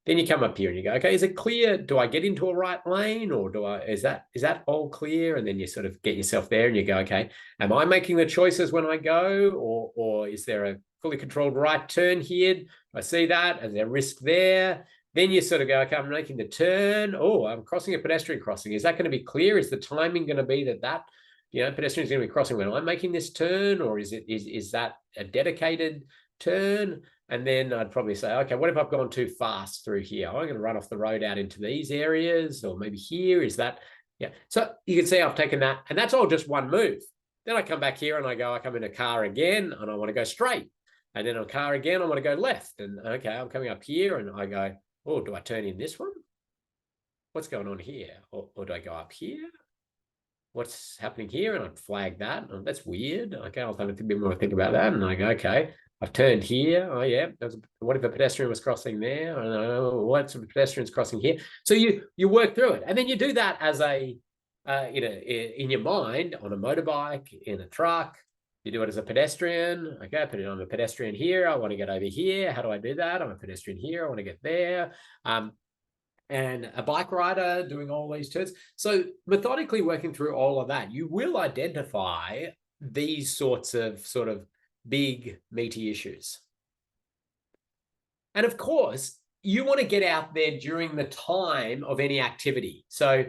Then you come up here and you go, okay, is it clear? Do I get into a right lane, or is that all clear? And then you sort of get yourself there and you go, okay, am I making the choices when I go, or is there a fully controlled right turn here? Do I see that? Is there risk there? Then you sort of go, okay, I'm making the turn. Oh, I'm crossing a pedestrian crossing. Is that going to be clear? Is the timing going to be that pedestrian is going to be crossing when I'm making this turn, or is that a dedicated turn? And then I'd probably say, okay, what if I've gone too fast through here? I'm going to run off the road out into these areas, or maybe here. Is that, yeah. So you can see I've taken that, and that's all just one move. Then I come back here and I go, I come in a car again, and I want to go straight. And then a car again, I want to go left. And okay, I'm coming up here and I go, oh, do I turn in this one? What's going on here? Or do I go up here? What's happening here? And I'd flag that. Oh, that's weird. Okay, I'll have a bit more think about that. And I go, okay, I've turned here. Oh yeah, what if a pedestrian was crossing there? I don't know. What's a pedestrian's crossing here? So you work through it, and then you do that as a in your mind on a motorbike, in a truck. You do it as a pedestrian. Okay, I put it on a pedestrian here. I want to get over here. How do I do that? I'm a pedestrian here. I want to get there. And a bike rider doing all these turns. So methodically working through all of that, you will identify these sorts of sort of big meaty issues. And of course, you want to get out there during the time of any activity. So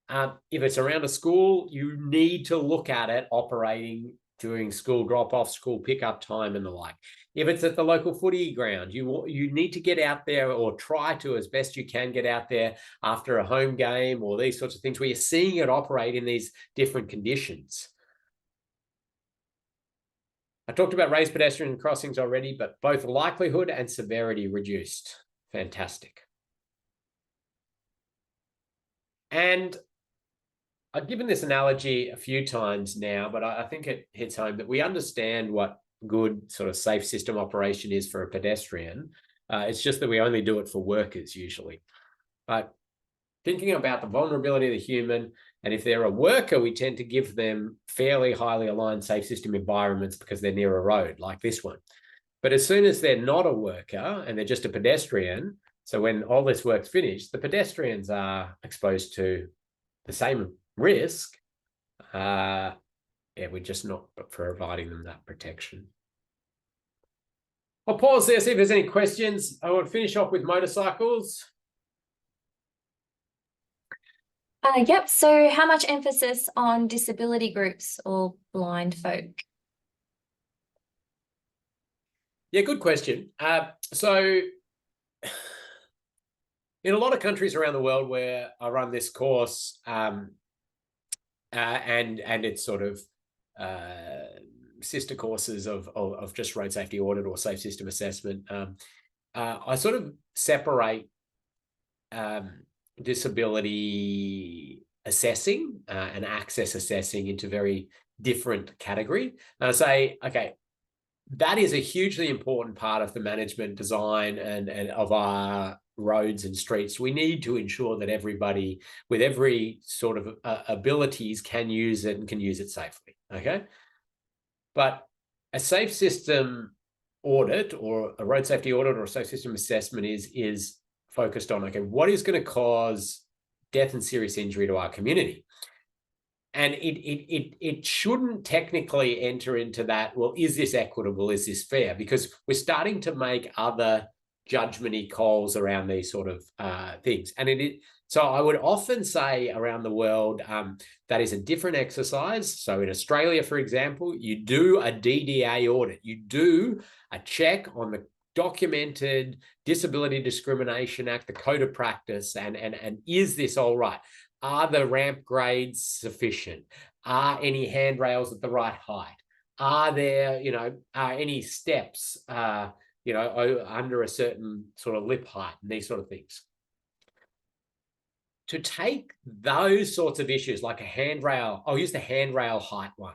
if it's around a school, you need to look at it operating during school drop-off, school pickup time and the like. If it's at the local footy ground, you need to get out there, or try to, as best you can, get out there after a home game or these sorts of things where you're seeing it operate in these different conditions. I talked about raised pedestrian crossings already, but both likelihood and severity reduced. Fantastic. And I've given this analogy a few times now, but I think it hits home that we understand what good sort of safe system operation is for a pedestrian. It's just that we only do it for workers usually. But thinking about the vulnerability of the human, and if they're a worker, we tend to give them fairly highly aligned safe system environments because they're near a road like this one. But as soon as they're not a worker and they're just a pedestrian, so when all this work's finished, the pedestrians are exposed to the same risk. Yeah, we're just not providing them that protection. I'll pause there, see if there's any questions. I want to finish off with motorcycles. Yep. So how much emphasis on disability groups or blind folk? Yeah, good question. So in a lot of countries around the world where I run this course, and it's sort of sister courses of just road safety audit or safe system assessment, I sort of separate disability assessing and access assessing into very different category. And I say, okay, that is a hugely important part of the management design and of our roads and streets. We need to ensure that everybody with every sort of abilities can use it and can use it safely. Okay. But a safe system audit or a road safety audit or a safe system assessment is focused on, okay, what is going to cause death and serious injury to our community? And it shouldn't technically enter into that, well, is this equitable? Is this fair? Because we're starting to make other judgment-y calls around these sort of things. And so I would often say around the world, that is a different exercise. So in Australia, for example, you do a DDA audit. You do a check on the documented Disability Discrimination Act, the Code of Practice, and is this all right? Are the ramp grades sufficient? Are any handrails at the right height? Are there, any steps, under a certain sort of lip height and these sort of things? To take those sorts of issues like a handrail, I'll use the handrail height one,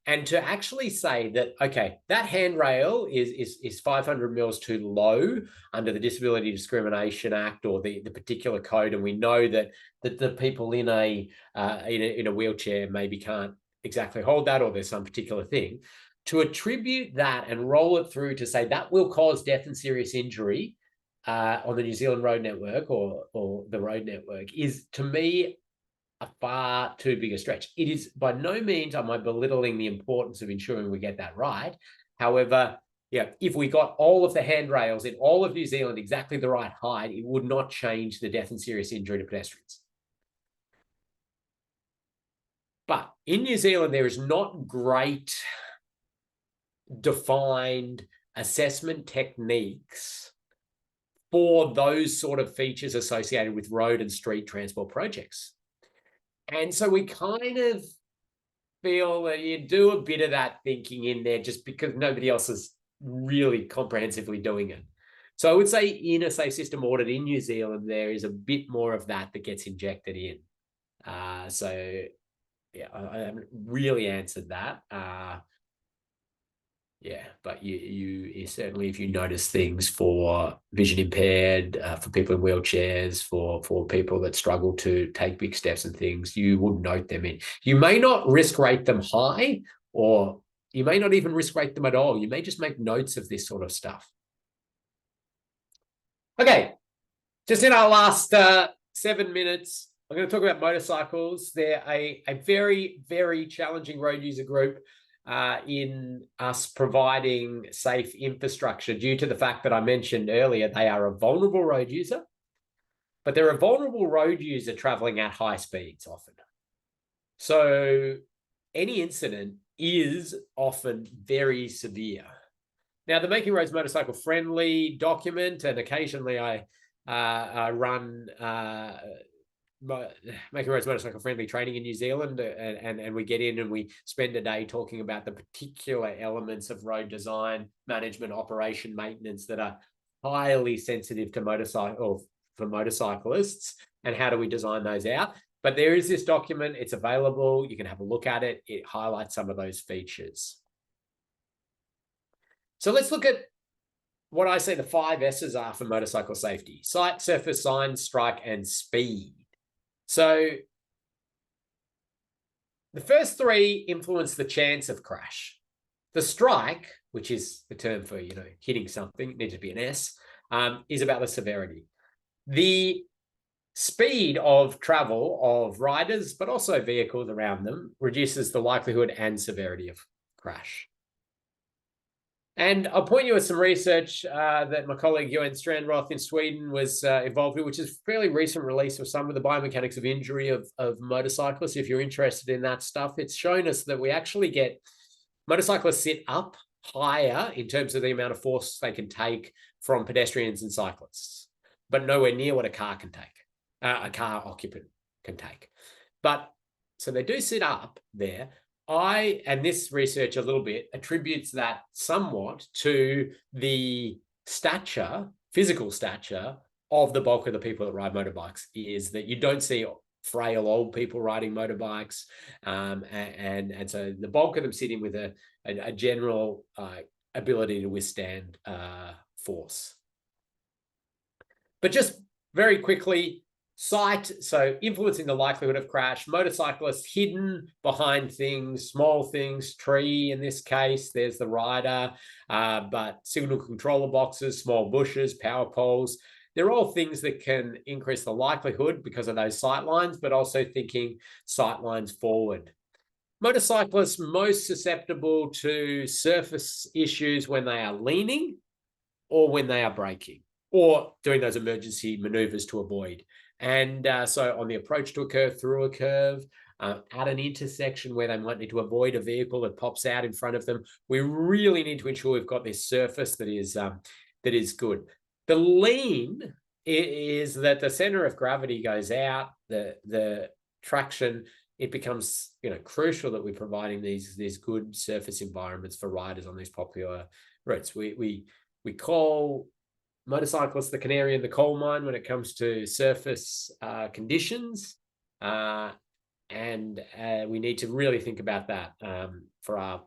and to actually say that, okay, that handrail is 500 mils too low under the Disability Discrimination Act or the particular code, and we know that the people in a wheelchair maybe can't exactly hold that, or there's some particular thing. To attribute that and roll it through to say that will cause death and serious injury on the New Zealand road network or the road network is, to me, a far too big a stretch. It is by no means am I belittling the importance of ensuring we get that right. However, if we got all of the handrails in all of New Zealand exactly the right height, it would not change the death and serious injury to pedestrians. But in New Zealand, there is not great defined assessment techniques for those sort of features associated with road and street transport projects. And so we kind of feel that you do a bit of that thinking in there just because nobody else is really comprehensively doing it. So I would say in a safe system audit in New Zealand, there is a bit more of that gets injected in. So yeah, I haven't really answered that. Yeah, but you certainly, if you notice things for vision impaired, for people in wheelchairs, for people that struggle to take big steps and things, you would note them in. You may not risk rate them high, or you may not even risk rate them at all. You may just make notes of this sort of stuff. Okay, just in our last 7 minutes, I'm going to talk about motorcycles. They're a very, very challenging road user group in us providing safe infrastructure due to the fact that I mentioned earlier, they are a vulnerable road user, but they're a vulnerable road user traveling at high speeds often. So any incident is often very severe. Now, the Making Roads Motorcycle Friendly document, and occasionally I run Making Roads Motorcycle Friendly training in New Zealand, and we get in and we spend a day talking about the particular elements of road design, management, operation, maintenance that are highly sensitive to for motorcyclists, and how do we design those out. But there is this document, it's available, you can have a look at it, it highlights some of those features. So let's look at what I say the 5 S's are for motorcycle safety: sight, surface, sign, strike, and speed. So the first 3 influence the chance of crash. The strike, which is the term for, hitting something, needs to be an S, is about the severity. The speed of travel of riders, but also vehicles around them, reduces the likelihood and severity of crash. And I'll point you at some research that my colleague Johan Strandroth in Sweden was involved with, which is a fairly recent release of some of the biomechanics of injury of motorcyclists. If you're interested in that stuff, it's shown us that we actually get motorcyclists sit up higher in terms of the amount of force they can take from pedestrians and cyclists, but nowhere near what a car can take, a car occupant can take. But so they do sit up there. And this research a little bit attributes that somewhat to the stature, physical stature of the bulk of the people that ride motorbikes, is that you don't see frail old people riding motorbikes. And so the bulk of them sitting with a general ability to withstand force. But just very quickly, sight, so influencing the likelihood of crash. Motorcyclists hidden behind things, small things, tree in this case, there's the rider, but signal controller boxes, small bushes, power poles, they're all things that can increase the likelihood because of those sight lines, but also thinking sight lines forward. Motorcyclists most susceptible to surface issues when they are leaning or when they are braking or doing those emergency maneuvers to avoid. And so on the approach to a curve, through a curve, at an intersection where they might need to avoid a vehicle that pops out in front of them, we really need to ensure we've got this surface that is good. The lean is that the center of gravity goes out, the traction, it becomes crucial that we're providing these good surface environments for riders on these popular routes. We call motorcyclists the canary in the coal mine when it comes to surface conditions, and we need to really think about that for our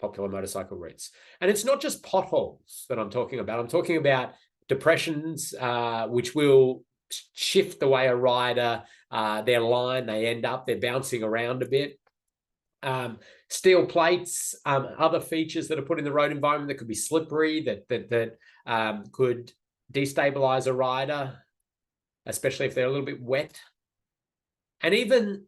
popular motorcycle routes. And it's not just potholes that I'm talking about. I'm talking about depressions, which will shift the way a rider, their line, they end up, they're bouncing around a bit. Steel plates, other features that are put in the road environment that could be slippery, that could destabilize a rider, especially if they're a little bit wet. And even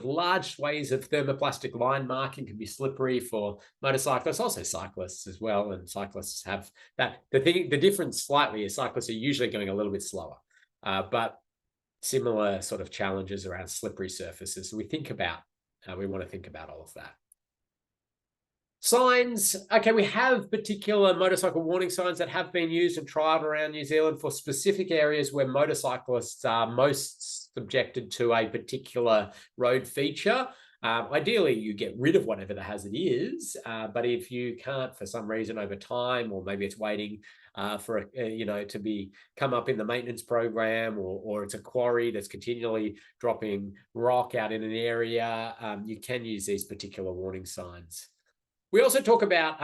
large sways of thermoplastic line marking can be slippery for motorcyclists, also cyclists as well. And cyclists have that. The difference slightly is cyclists are usually going a little bit slower, but similar sort of challenges around slippery surfaces. So we want to think about all of that. Signs. Okay, we have particular motorcycle warning signs that have been used and trialed around New Zealand for specific areas where motorcyclists are most subjected to a particular road feature. Ideally, you get rid of whatever the hazard is, but if you can't for some reason over time, or maybe it's waiting for to come up in the maintenance program, or it's a quarry that's continually dropping rock out in an area, you can use these particular warning signs. We also talk about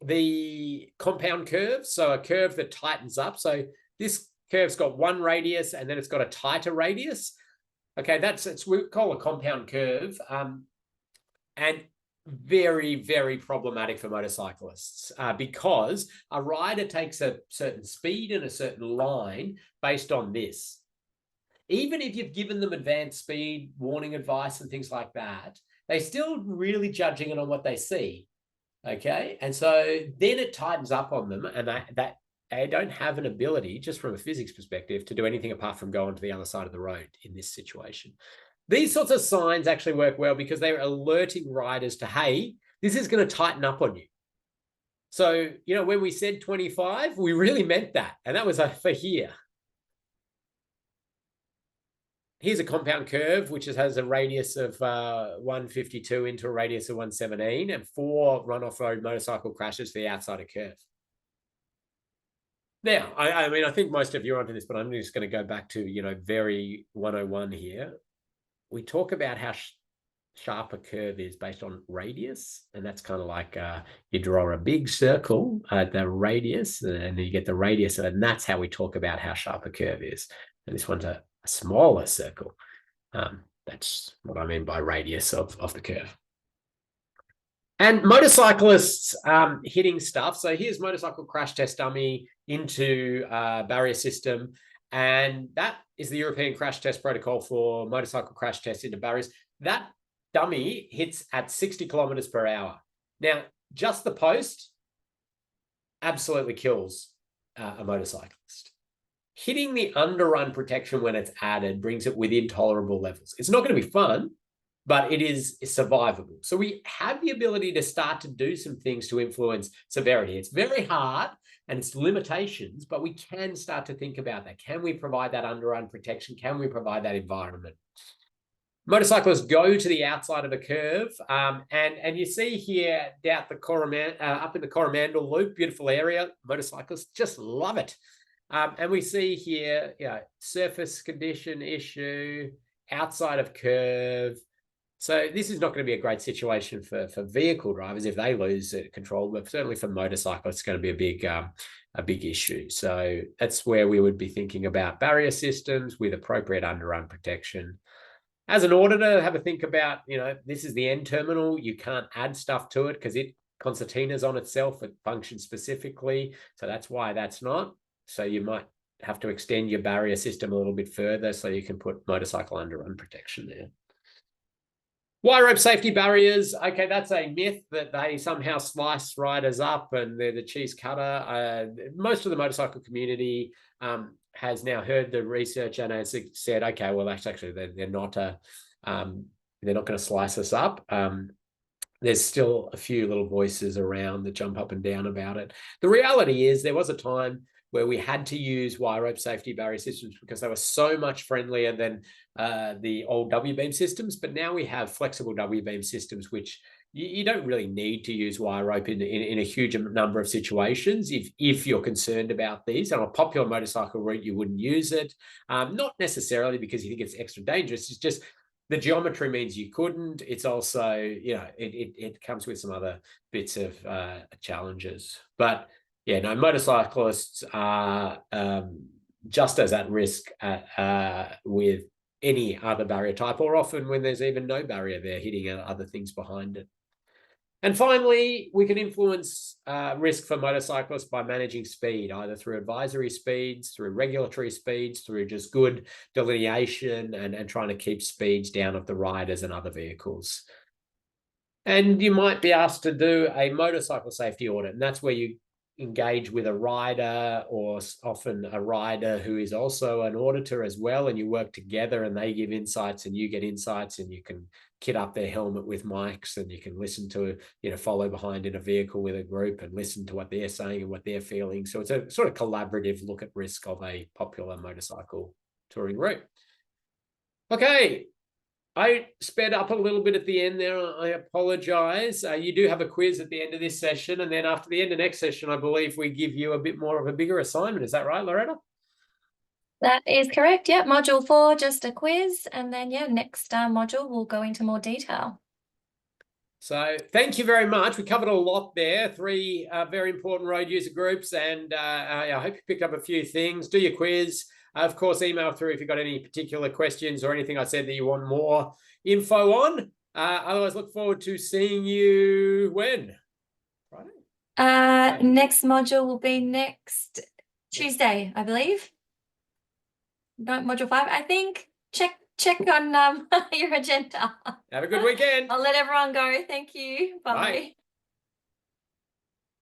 the compound curve, so a curve that tightens up. So this curve's got one radius and then it's got a tighter radius. Okay, it's we call a compound curve, and very, very problematic for motorcyclists because a rider takes a certain speed and a certain line based on this. Even if you've given them advanced speed warning advice and things like that, they're still really judging it on what they see. Okay, and so then it tightens up on them, and they don't have an ability, just from a physics perspective, to do anything apart from go onto the other side of the road in this situation. These sorts of signs actually work well because they're alerting riders to, hey, this is going to tighten up on you. So, you know, when we said 25, we really meant that, and that was for here. Here's a compound curve, which has a radius of 152 into a radius of 117 and 4 run-off road motorcycle crashes for the outside of curve. Now, I mean, I think most of you are onto this, but I'm just going to go back to, you know, very 101 here. We talk about how sharp a curve is based on radius, and that's kind of like you draw a big circle at the radius, and then you get the radius, and that's how we talk about how sharp a curve is. And this one's a smaller circle. That's what I mean by radius of the curve. And motorcyclists hitting stuff. So here's motorcycle crash test dummy into barrier system. And that is the European crash test protocol for motorcycle crash tests into barriers. That dummy hits at 60 kilometers per hour. Now, just the post absolutely kills a motorcyclist. Hitting the underrun protection when it's added brings it within tolerable levels. It's not going to be fun, but it is survivable. So we have the ability to start to do some things to influence severity. It's very hard and it's limitations, but we can start to think about that. Can we provide that underrun protection? Can we provide that environment? Motorcyclists go to the outside of a curve, and you see here down the up in the Coromandel Loop, beautiful area. Motorcyclists just love it. And we see here, you know, surface condition issue, outside of curve. So this is not going to be a great situation for vehicle drivers if they lose control, but certainly for motorcyclists, it's going to be a big issue. So that's where we would be thinking about barrier systems with appropriate underrun protection. As an auditor, have a think about, you know, this is the end terminal. You can't add stuff to it because it concertinas on itself. It functions specifically. So that's why that's not. So you might have to extend your barrier system a little bit further so you can put motorcycle underrun protection there. Wire rope safety barriers. Okay, that's a myth that they somehow slice riders up and they're the cheese cutter. Most of the motorcycle community has now heard the research and has said, okay, well, actually they're not going to slice us up. There's still a few little voices around that jump up and down about it. The reality is there was a time where we had to use wire rope safety barrier systems because they were so much friendlier than the old W-beam systems. But now we have flexible W-beam systems, which you don't really need to use wire rope in a huge number of situations if you're concerned about these. On a popular motorcycle route, you wouldn't use it. Not necessarily because you think it's extra dangerous. It's just the geometry means you couldn't. It's also, you know, it comes with some other bits of challenges. But yeah, no, motorcyclists are just as at risk with any other barrier type, or often when there's even no barrier, they're hitting other things behind it. And finally, we can influence risk for motorcyclists by managing speed, either through advisory speeds, through regulatory speeds, through just good delineation and trying to keep speeds down of the riders and other vehicles. And you might be asked to do a motorcycle safety audit, and that's where you engage with a rider, or often a rider who is also an auditor as well, and you work together and they give insights and you get insights, and you can kit up their helmet with mics and you can listen to, you know, follow behind in a vehicle with a group and listen to what they're saying and what they're feeling. So it's a sort of collaborative look at risk of a popular motorcycle touring route. Okay, I sped up a little bit at the end there. I apologize. You do have a quiz at the end of this session. And then after the end of next session, I believe we give you a bit more of a bigger assignment. Is that right, Loretta? That is correct. Yeah, module 4, just a quiz. And then, yeah, next module, we'll go into more detail. So thank you very much. We covered a lot there, three very important road user groups, and I hope you picked up a few things. Do your quiz. Of course, email through if you've got any particular questions or anything I said that you want more info on. Otherwise, look forward to seeing you when? Friday? Next module will be next Tuesday, I believe. No, module 5, I think. Check on your agenda. Have a good weekend. I'll let everyone go. Thank you. Bye. Bye.